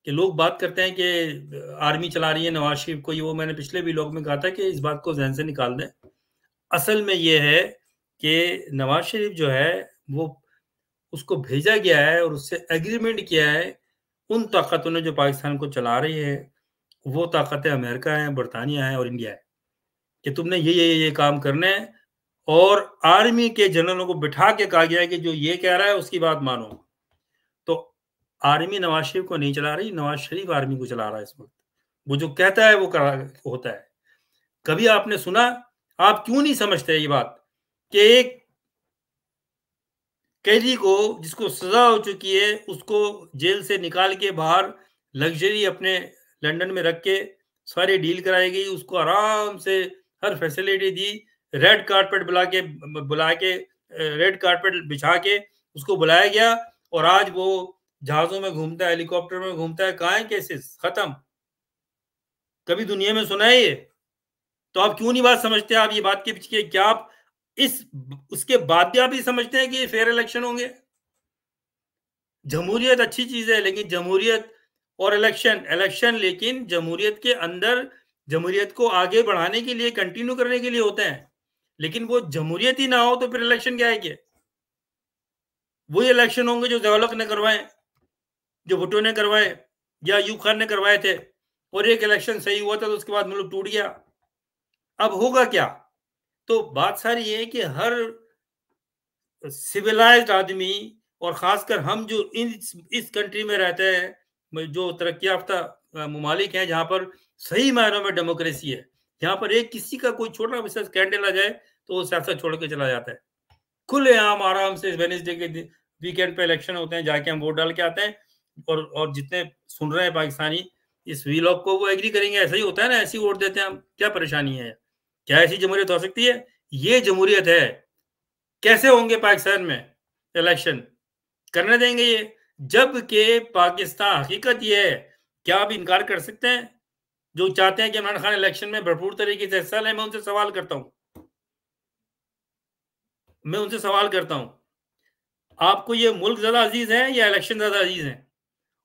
A: कि लोग बात करते हैं कि आर्मी चला रही है नवाज शरीफ को, ये वो मैंने पिछले भी लोग में कहा था कि इस बात को जहन से निकाल दें। असल में ये है कि नवाज शरीफ जो है वो, उसको भेजा गया है और उससे एग्रीमेंट किया है उन ताकतों ने जो पाकिस्तान को चला रही है। वो ताकतें अमेरिका है, बरतानिया है और इंडिया है, कि तुमने ये काम करने हैं। और आर्मी के जनरलों को बिठा के कहा गया है कि जो ये कह रहा है उसकी बात मानो। तो आर्मी नवाज शरीफ को नहीं चला रही, नवाज शरीफ आर्मी को चला रहा है इस वक्त। वो जो कहता है वो होता है। कभी आपने सुना, आप क्यों नहीं समझते ये बात कि एक कैदी को, जिसको सजा हो चुकी है, उसको जेल से निकाल के बाहर लग्जरी अपने लंदन में रख के सारी डील कराई गई, उसको आराम से हर फैसिलिटी दी, रेड कारपेट बुला के रेड कारपेट बिछा के उसको बुलाया गया, और आज वो जहाजों में घूमता है, हेलीकॉप्टर में घूमता है। कहाँ है केसेस? खत्म। कभी दुनिया में सुना है ये? तो आप क्यों नहीं बात समझते? आप ये बात के पीछे क्या आप इस उसके बाद भी आप ये समझते हैं कि ये फेयर इलेक्शन होंगे? जमहूरियत अच्छी चीज है, लेकिन जमहूरियत और इलेक्शन लेकिन जमहूरियत के अंदर जमहूरियत को आगे बढ़ाने के लिए, कंटिन्यू करने के लिए होते हैं। लेकिन वो जमहूरियत ही ना हो तो फिर इलेक्शन क्या है? कि वही इलेक्शन होंगे जो जवालक ने करवाए, जो भुट्टो ने करवाए, या यूब खान ने करवाए थे। और एक इलेक्शन सही हुआ था तो उसके बाद मुल्क टूट गया। अब होगा क्या? तो बात सारी ये है कि हर सिविलाइज्ड आदमी, और खासकर हम जो इस कंट्री में रहते हैं, जो तरक्की याफ्ता ममालिक हैं, जहां पर सही मायनों में डेमोक्रेसी है, जहां पर एक किसी का कोई छोटा सा स्कैंडल आ जाए तो वो सियासत छोड़ के चला जाता है। खुलेआम आराम से वेडनेसडे के वीकेंड पे इलेक्शन होते हैं, जाके हम वोट डाल के आते हैं। और जितने सुन रहे हैं पाकिस्तानी इस वीलॉग को, वो एग्री करेंगे, ऐसा ही होता है ना, ऐसी वोट देते हैं हम। क्या परेशानी है? क्या ऐसी जमहूरियत हो सकती है? ये जमहूरियत है। कैसे होंगे पाकिस्तान में इलेक्शन? करने देंगे ये? जबकि पाकिस्तान, हकीकत ये है, क्या आप इनकार कर सकते हैं? जो चाहते हैं कि इमरान खान इलेक्शन में भरपूर तरीके से हिस्सा लें, मैं उनसे सवाल करता हूं, आपको ये मुल्क ज्यादा अजीज है या इलेक्शन ज्यादा अजीज है?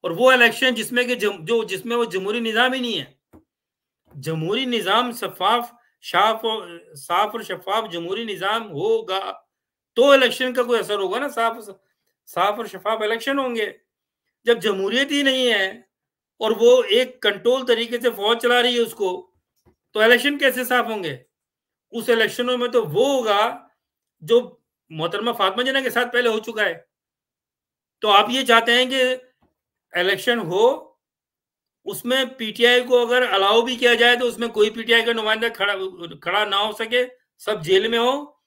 A: और वो इलेक्शन जिसमें कि जिसमें वो जमहूरी निजाम ही नहीं है। जमहूरी निजाम साफ और शफाफ जमहूरी निजाम होगा तो इलेक्शन का कोई असर होगा ना। साफ और शफाफ इलेक्शन होंगे। जब जमहूरियत ही नहीं है और वो एक कंट्रोल तरीके से फौज चला रही है उसको, तो इलेक्शन कैसे साफ होंगे? उस इलेक्शनों में तो वो होगा जो मोहतरमा फातिमा जिन्ना के साथ पहले हो चुका है। तो आप ये चाहते हैं कि इलेक्शन हो, उसमें पीटीआई को अगर अलाउ भी किया जाए तो उसमें कोई पीटीआई का नुमाइंदा खड़ा ना हो सके, सब जेल में हो,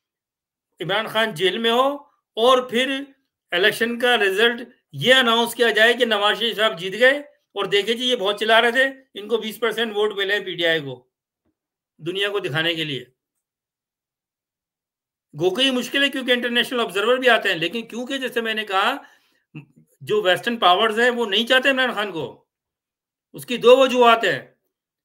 A: इमरान खान जेल में हो, और फिर इलेक्शन का रिजल्ट ये अनाउंस किया जाए कि नवाज शरीफ साहब जीत गए, और देखे जी ये बहुत चिल्ला रहे थे, इनको 20% वोट मिले पीटीआई को, दुनिया को दिखाने के लिए। गोके ये मुश्किल है क्योंकि इंटरनेशनल ऑब्जर्वर भी आते हैं, लेकिन क्योंकि जैसे मैंने कहा, जो वेस्टर्न पावर्स हैं वो नहीं चाहते इमरान खान को। उसकी दो वजूहत है,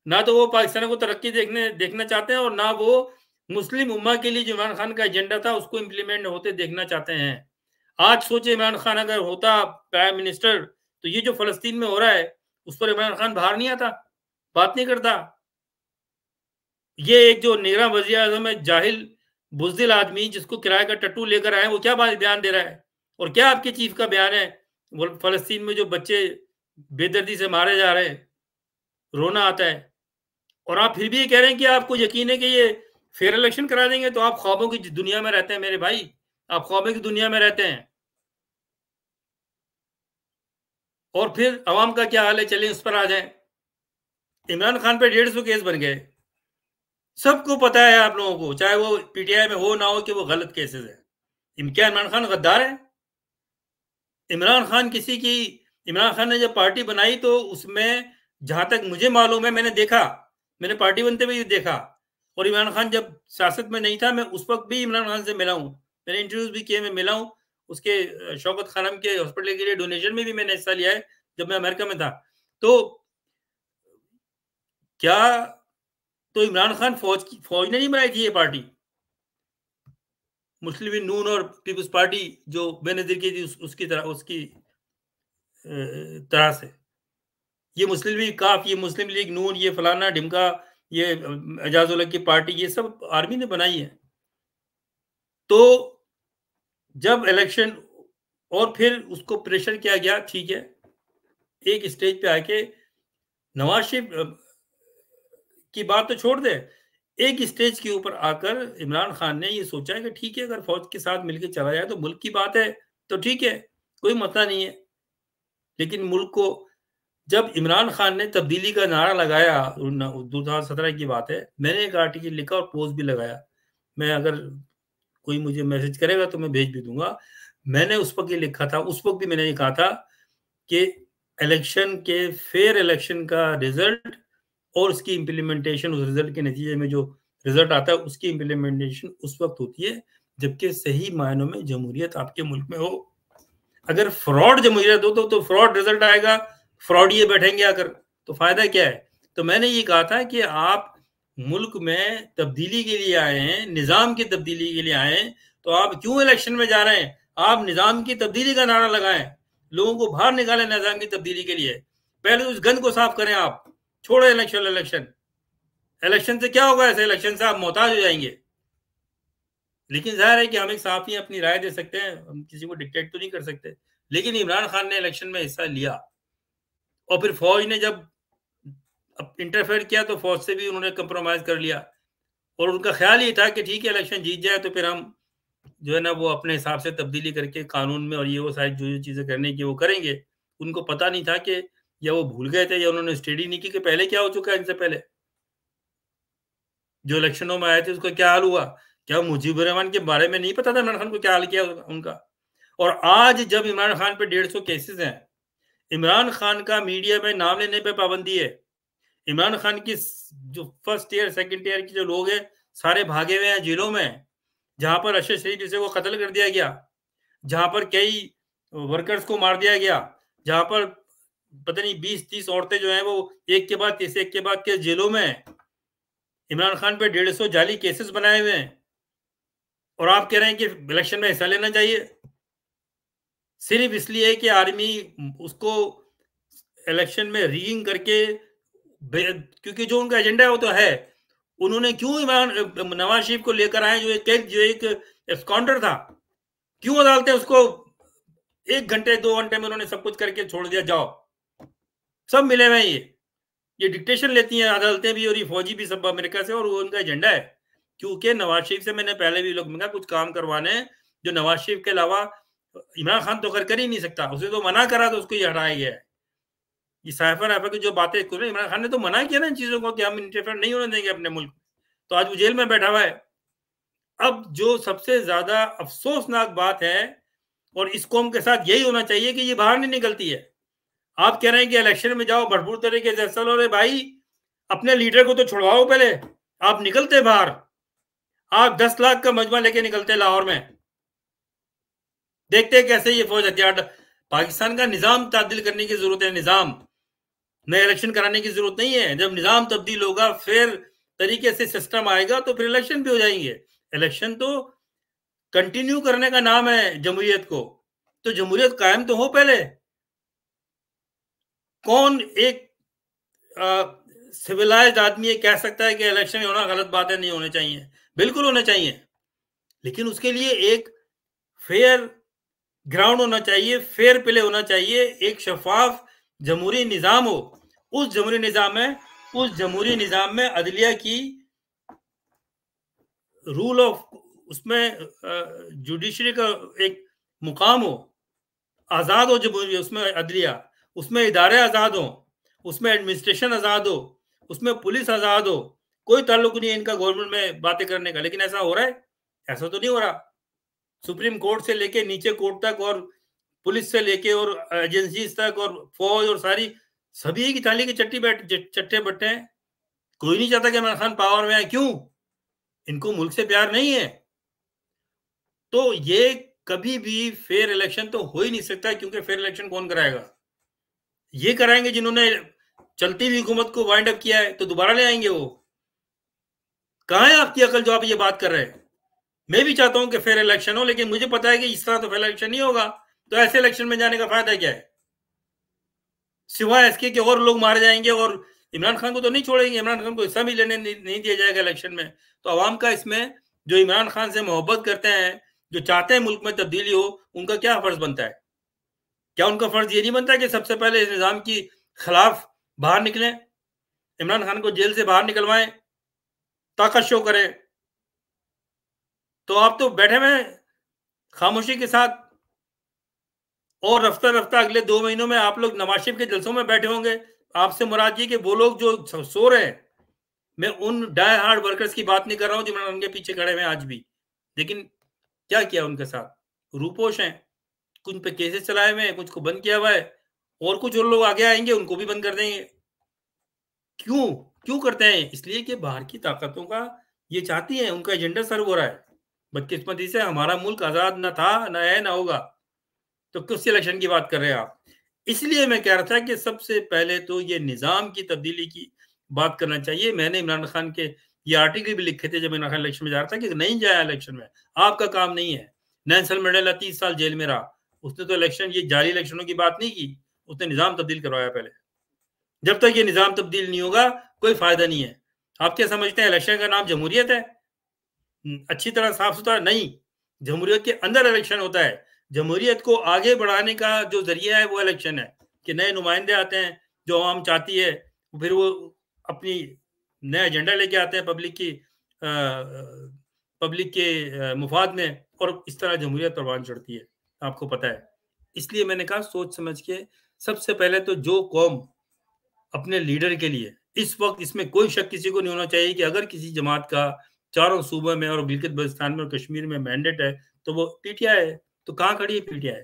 A: ना तो वो पाकिस्तान को तरक्की देखना चाहते हैं, और ना वो मुस्लिम उम्मा के लिए जो इमरान खान का एजेंडा था उसको इम्प्लीमेंट होते देखना चाहते हैं। आज सोचे इमरान खान अगर होता प्राइम मिनिस्टर, तो ये जो फलस्तीन में हो रहा है उस पर इमरान खान बाहर नहीं आता, बात नहीं करता। ये एक जो निगरान वज़ीर आज़म है, जाहिल बुज़दिल आदमी जिसको किराए का टट्टू लेकर आए, वो क्या बयान दे रहा है? और क्या आपके चीफ का बयान है? वो फ़लस्तीन में जो बच्चे बेदर्दी से मारे जा रहे हैं, रोना आता है। और आप फिर भी ये कह रहे हैं कि आपको यकीन है कि ये फेयर इलेक्शन करा देंगे, तो आप ख्वाबों की दुनिया में रहते हैं मेरे भाई, आप ख्वाबों की दुनिया में रहते हैं। और फिर अवाम का क्या हाल है, चलिए उस पर आ जाएं। इमरान खान पे 150 केस बन गए, सबको पता है आप लोगों को, चाहे वो पीटीआई में हो ना हो, कि वो गलत केसेस है। क्या इमरान खान गद्दार है? इमरान खान किसी की इमरान खान ने जब पार्टी बनाई तो उसमें, जहां तक मुझे मालूम है, मैंने देखा, मैंने पार्टी बनते हुए देखा। और इमरान खान जब सियासत में नहीं था, मैं उस वक्त भी इमरान खान से मिला हूँ, मैंने इंटरव्यूज भी किए, मैं मिला हूँ। उसके शौकत खानम के हॉस्पिटल के लिए डोनेशन में भी मैंने हिस्सा लिया है जब मैं अमेरिका में था। तो क्या, तो इमरान खान फौज ने नहीं बनाई थी ये पार्टी? मुस्लिम लीग नून और पीपल्स पार्टी जो बेनजीर की थी, उसकी तरह से, ये मुस्लिम लीग काफ, ये मुस्लिम लीग नून, ये फलाना ढिमका, ये एजाजुल्लाह की पार्टी, ये सब आर्मी ने बनाई है। तो जब इलेक्शन, और फिर उसको प्रेशर किया गया, ठीक है, एक स्टेज पे आके नवाज शरीफ की बात तो छोड़ दे, एक स्टेज के ऊपर आकर इमरान खान ने ये सोचा है कि ठीक है, अगर फौज के साथ मिलकर चला जाए तो मुल्क की बात है, तो ठीक है, कोई मसला नहीं है। लेकिन मुल्क को, जब इमरान खान ने तब्दीली का नारा लगाया, 2017 की बात है, मैंने एक आर्टिकल लिखा और पोस्ट भी लगाया। मैं, अगर कोई मुझे मैसेज करेगा तो मैं भेज भी दूंगा। मैंने उस वक्त ये लिखा था, उस वक्त भी मैंने ये कहा था कि इलेक्शन के, फेयर इलेक्शन का रिजल्ट और उसकी इम्प्लीमेंटेशन, उस रिजल्ट के नतीजे में जो रिजल्ट आता है उसकी इम्प्लीमेंटेशन उस वक्त होती है जबकि सही मायनों में जमहूरियत आपके मुल्क में हो। अगर फ्रॉड जमहूरियत हो तो फ्रॉड रिजल्ट आएगा, फ्रॉड ये बैठेंगे आकर, तो फायदा क्या है? तो मैंने ये कहा था कि आप मुल्क में तब्दीली के लिए आए हैं, निजाम की तब्दीली के लिए आए हैं, तो आप क्यों इलेक्शन में जा रहे हैं? आप निजाम की तब्दीली का नारा लगाएं, लोगों को बाहर निकालें निजाम की तब्दीली के लिए। पहले तो उस गंद को साफ करें आप, छोड़ो इलेक्शन। इलेक्शन से क्या होगा? ऐसे इलेक्शन से आप मोहताज हो जाएंगे। लेकिन जाहिर है कि हम एक साफी अपनी राय दे सकते हैं, हम किसी को डिक्टेट तो नहीं कर सकते। लेकिन इमरान खान ने इलेक्शन में हिस्सा लिया, और फिर फौज ने जब इंटरफेयर किया तो फौज से भी उन्होंने कंप्रोमाइज कर लिया। और उनका ख्याल ये था कि ठीक है, इलेक्शन जीत जाए तो फिर हम जो है ना, वो अपने हिसाब से तब्दीली करके कानून में और ये वो सारी जो चीजें करने की वो करेंगे। उनको पता नहीं था कि, या वो भूल गए थे, या उन्होंने स्टडी नहीं की कि पहले क्या हो चुका है इनसे पहले। जो इलेक्शनों में आए थे उसका क्या हाल हुआ? क्या मुजीबुर रहमान के बारे में नहीं पता था इमरान खान को क्या हाल किया उनका? और आज जब इमरान खान पे 150 केसेस हैं, इमरान खान का मीडिया में नाम लेने पे पाबंदी है। इमरान खान की जो फर्स्ट ईयर सेकंड ईयर के जो लोग हैं, सारे भागे हुए हैं जेलों में, जहां पर अरशद शरीफ जिसे वो कत्ल कर दिया गया, जहां पर कई वर्कर्स को मार दिया गया, जहां पर पता नहीं 20-30 औरतें जो हैं वो एक के बाद तीसरे, एक के बाद के जेलों में। इमरान खान पे 150 जाली केसेस बनाए हुए हैं, और आप कह रहे हैं कि इलेक्शन में हिस्सा लेना चाहिए सिर्फ इसलिए कि आर्मी उसको इलेक्शन में रीगिंग करके, क्योंकि जो उनका एजेंडा है वो तो है। उन्होंने क्यों इमरान नवाज शरीफ को लेकर आए, जो एक एब्सकॉन्डर था? क्यों अदालतें उसको 1 घंटे 2 घंटे में उन्होंने सब कुछ करके छोड़ दिया, जाओ, सब मिले हुए हैं। ये डिक्टेशन लेती हैं अदालतें भी, और ये फौजी भी, सब अमेरिका से, और वो उनका एजेंडा है। क्योंकि नवाज शरीफ से मैंने पहले भी लोग मंगा कुछ काम करवाने हैं जो नवाज शरीफ के अलावा इमरान खान तो कर ही नहीं सकता। उसे तो मना करा तो उसको ये हटाया गया है। ये साइफर आइफर की जो बातें इमरान खान ने तो मना किया ना इन चीजों को, कि हम इंटरफेयर नहीं होने देंगे अपने मुल्क। तो आज वो जेल में बैठा हुआ है। अब जो सबसे ज्यादा अफसोसनाक बात है, और इस कौम के साथ यही होना चाहिए, कि ये बाहर नहीं निकलती है। आप कह रहे हैं कि इलेक्शन में जाओ, भरपूर तरीके से चलो, रे भाई अपने लीडर को तो छुड़वाओ पहले। आप निकलते बाहर, आप 10 लाख का मजमा लेके निकलते लाहौर में, देखते कैसे ये फौज हथियार। पाकिस्तान का निजाम तब्दील करने की जरूरत है, निजाम, नए इलेक्शन कराने की जरूरत नहीं है। जब निजाम तब्दील होगा, फिर तरीके से सिस्टम आएगा, तो फिर इलेक्शन भी हो जाएंगे। इलेक्शन तो कंटिन्यू करने का नाम है जमहूरियत को, तो जमहूरियत कायम तो हो पहले। कौन एक सिविलाइज्ड आदमी ये कह सकता है कि इलेक्शन होना गलत बात है, नहीं होने चाहिए, बिल्कुल होने चाहिए, लेकिन उसके लिए एक फेयर ग्राउंड होना चाहिए, फेयर प्ले होना चाहिए, एक शफाफ जमहूरी निज़ाम हो। उस जमहूरी निज़ाम में अदलिया की रूल ऑफ, उसमें जुडिशरी का एक मुकाम हो, आज़ाद हो जमहूरी, उसमें अदलिया, उसमें इदारे आज़ाद हो, उसमें एडमिनिस्ट्रेशन आज़ाद हो, उसमें पुलिस आज़ाद हो। कोई ताल्लुक नहीं है इनका गवर्नमेंट में बातें करने का, लेकिन ऐसा हो रहा है? ऐसा तो नहीं हो रहा। सुप्रीम कोर्ट से लेके नीचे कोर्ट तक और पुलिस से लेके और एजेंसीज तक और फौज और सारी सभी की थाली के चट्टे बट्टे हैं। कोई नहीं चाहता कि इमरान खान पावर में आए। क्यों? इनको मुल्क से प्यार नहीं है। तो ये कभी भी फेयर इलेक्शन तो हो ही नहीं सकता, क्योंकि फेयर इलेक्शन कौन कराएगा? ये कराएंगे जिन्होंने चलती हुई हुकूमत को वाइंड अप किया है, तो दोबारा ले आएंगे वो। कहाँ है आपकी अकल जो आप ये बात कर रहे हैं? मैं भी चाहता हूं कि फेयर इलेक्शन हो, लेकिन मुझे पता है कि इस तरह तो फेयर इलेक्शन नहीं होगा। तो ऐसे इलेक्शन में जाने का फायदा क्या है, सिवाय इसके कि और लोग मारे जाएंगे और इमरान खान को तो नहीं छोड़ेंगे, इमरान खान को हिस्सा भी लेने नहीं दिया जाएगा इलेक्शन में। तो अवाम का इसमें, जो इमरान खान से मोहब्बत करते हैं, जो चाहते हैं मुल्क में तब्दीली हो, उनका क्या फर्ज बनता है? क्या उनका फर्ज ये नहीं बनता कि सबसे पहले इस निज़ाम की खिलाफ बाहर निकलें, इमरान खान को जेल से बाहर निकलवाएं, ताकत शो करें? तो आप तो बैठे हुए खामोशी के साथ, और रफ्ता रफ्ता अगले 2 महीनों में आप लोग नवाज शरीफ के जलसों में बैठे होंगे। आपसे मुराद ये कि वो लोग जो सो रहे हैं, मैं उन डाई हार्ड वर्कर्स की बात नहीं कर रहा हूं जो इमरान खान के पीछे खड़े हुए हैं आज भी, लेकिन क्या किया उनके साथ? रूपोश हैं, कुछ पे केसेस चलाए हुए हैं, कुछ को बंद किया हुआ है, और कुछ और लोग आगे आएंगे उनको भी बंद कर देंगे। क्यों? क्यों करते हैं? इसलिए कि बाहर की ताकतों का ये चाहती हैं, उनका एजेंडा सर्व हो रहा है। बदकिस्मती से हमारा मुल्क आजाद न था, न है, न होगा। तो किस इलेक्शन की बात कर रहे हैं आप? इसलिए मैं कह रहा था कि सबसे पहले तो ये निज़ाम की तब्दीली की बात करना चाहिए। मैंने इमरान खान के ये आर्टिकल भी लिखे थे जब इमरान खान इलेक्शन में जा रहा था, कि नहीं जाया इलेक्शन में, आपका काम नहीं है। नेल्सन मंडेला 30 साल जेल में रहा, उसने तो इलेक्शन, ये जारी इलेक्शनों की बात नहीं की, उसने निज़ाम तब्दील करवाया पहले। जब तक ये निज़ाम तब्दील नहीं होगा, कोई फायदा नहीं है। आप क्या समझते हैं इलेक्शन का नाम जमहूरियत है? अच्छी तरह साफ सुथरा नहीं, जमहूरियत के अंदर इलेक्शन होता है। जमहूरियत को आगे बढ़ाने का जो जरिया है वो इलेक्शन है, कि नए नुमाइंदे आते हैं जो आवाम चाहती है, फिर वो अपनी नया एजेंडा लेके आते हैं पब्लिक के मुफाद में, और इस तरह जमहूरियत परवान चढ़ती है, आपको पता है। इसलिए मैंने कहा सोच समझ के, सबसे पहले तो जो कौम अपने लीडर के लिए, इस वक्त इसमें कोई शक किसी को नहीं होना चाहिए कि अगर किसी जमात का चारों सूबे में और गिलगित बल्तिस्तान में और कश्मीर में मैंडेट है, तो वो पीटीआई है। तो कहाँ खड़ी है पीटीआई?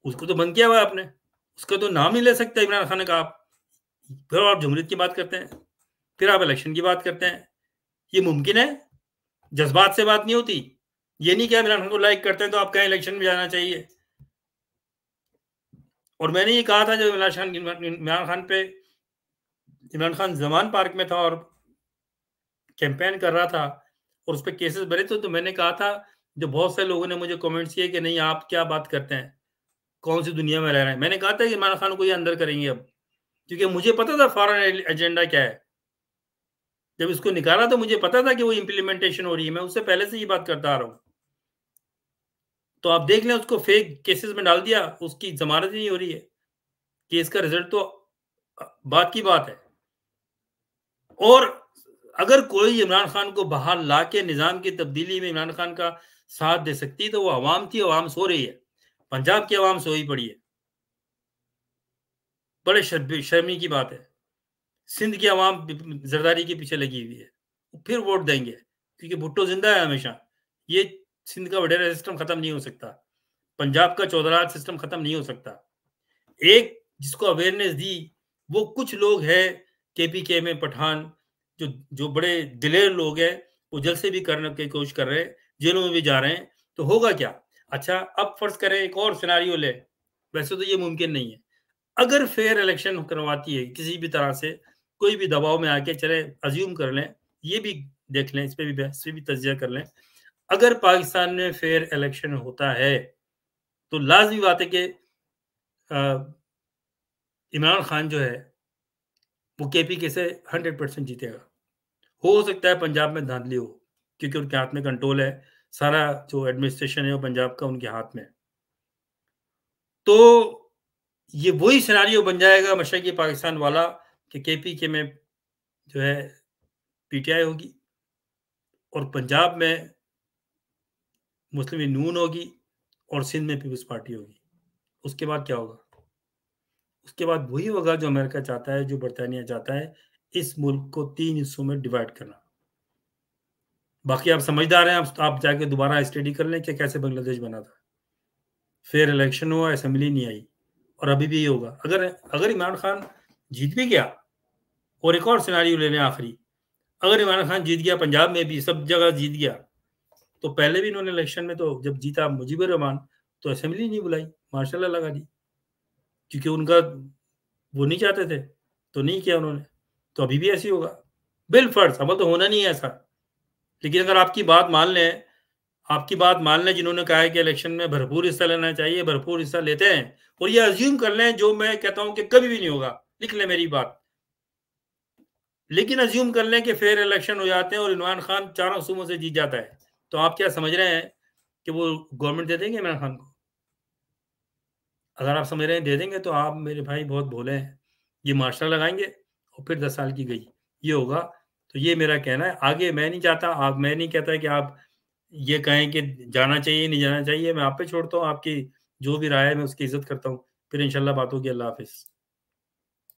A: उसको तो बंद किया हुआ है आपने, उसका तो नाम नहीं ले सकते इमरान खान का आप। फिर आप जमहूरियत की बात करते हैं, फिर आप इलेक्शन की बात करते हैं। ये मुमकिन है? जज्बात से बात नहीं होती। ये नहीं कि इमरान खान को लाइक करते हैं तो आप कहें इलेक्शन में जाना चाहिए। और मैंने ये कहा था जब इमरान खान पे, इमरान खान जमान पार्क में था और कैंपेन कर रहा था और उस पर केसेस भरे थे, तो मैंने कहा था, जो बहुत से लोगों ने मुझे कमेंट्स किए कि नहीं आप क्या बात करते हैं, कौन सी दुनिया में रह रहे हैं। मैंने कहा था कि इमरान खान को ये अंदर करेंगे अब, क्योंकि मुझे पता था फॉरेन एजेंडा क्या है। जब इसको निकाला तो मुझे पता था कि वो इम्प्लीमेंटेशन हो रही है, मैं उससे पहले से ये बात करता आ रहा हूँ। तो आप देख लें, उसको फेक केसेस में डाल दिया, उसकी जमानत ही नहीं हो रही है। केस का रिजल्ट तो बात की बात है। और अगर कोई इमरान खान को बाहर ला के निज़ाम की तब्दीली में इमरान खान का साथ दे सकती है, तो वो अवाम थी, अवाम सो रही है। पंजाब की अवाम सोई पड़ी है। बड़े शर्मी की बात है। सिंध की अवाम जरदारी के पीछे लगी हुई है, फिर वोट देंगे, क्योंकि भुट्टो जिंदा है हमेशा। ये सिंध का वडेरा सिस्टम खत्म नहीं हो सकता, पंजाब का चौधराज सिस्टम खत्म नहीं हो सकता। एक जिसको अवेयरनेस दी, वो कुछ लोग हैं केपीके में, पठान, जो जो बड़े दिलेर लोग हैं, वो जल्द से भी करने की कोशिश कर रहे हैं, जेलों में भी जा रहे हैं। तो होगा क्या? अच्छा, अब फर्ज करें एक और सिनारियो ले, वैसे तो ये मुमकिन नहीं है। अगर फेयर इलेक्शन करवाती है किसी भी तरह से, कोई भी दबाव में आके, चले अज्यूम कर लें, ये भी देख लें, इस पे भी बहस पे भी तज्जिया कर लें, अगर पाकिस्तान में फेयर इलेक्शन होता है, तो लाजमी बात है कि इमरान खान जो है वो केपी से 100% जीतेगा। हो सकता है पंजाब में धांधली हो, क्योंकि उनके हाथ में कंट्रोल है, सारा जो एडमिनिस्ट्रेशन है वो पंजाब का उनके हाथ में है। तो ये वही सिनेरियो बन जाएगा मशरक़ी पाकिस्तान वाला कि केपी में जो है पीटीआई होगी और पंजाब में मुस्लिम लीग नून होगी और सिंध में पीपल्स पार्टी होगी। उसके बाद क्या होगा? उसके बाद वही होगा जो अमेरिका चाहता है, जो बरतानिया चाहता है, इस मुल्क को 3 हिस्सों में डिवाइड करना। बाकी आप समझदार हैं, आप जाके दोबारा स्टडी कर लें कि कैसे बांग्लादेश बना था। फिर इलेक्शन हुआ, असेंबली नहीं आई और अभी भी ये होगा। अगर अगर इमरान खान जीत भी गया, और एक और सिनेरियो ले लें आखिरी, अगर इमरान खान जीत गया, पंजाब में भी सब जगह जीत गया, तो पहले भी इन्होंने इलेक्शन में तो जब जीता मुजीबुर रहमान, तो असेंबली नहीं बुलाई, मार्शल लॉ लगा दी, क्योंकि उनका वो नहीं चाहते थे, तो नहीं किया उन्होंने। तो अभी भी ऐसे ही होगा। बिलफर्ज अमल तो होना नहीं है ऐसा। लेकिन अगर आपकी बात मान लें जिन्होंने कहा है कि इलेक्शन में भरपूर हिस्सा लेना चाहिए, भरपूर हिस्सा लेते हैं, और ये अज्यूम कर लें, जो मैं कहता हूं कि कभी भी नहीं होगा, लिख लें मेरी बात, लेकिन अज्यूम कर लें कि फेयर इलेक्शन हो जाते हैं और इमरान खान चारों सूबों से जीत जाता है, तो आप क्या समझ रहे हैं कि वो गवर्नमेंट दे देंगे इमरान खान को? अगर आप समझ रहे हैं दे देंगे, तो आप मेरे भाई बहुत भोले हैं। ये मार्शल लगाएंगे और फिर 10 साल की गई, ये होगा। तो ये मेरा कहना है। आगे मैं नहीं चाहता, मैं नहीं कहता कि आप ये कहें कि जाना चाहिए नहीं जाना चाहिए, मैं आप पे छोड़ता हूँ। आपकी जो भी राय है मैं उसकी इज्जत करता हूँ। फिर इंशाल्लाह बात होगी। अल्लाह हाफिज।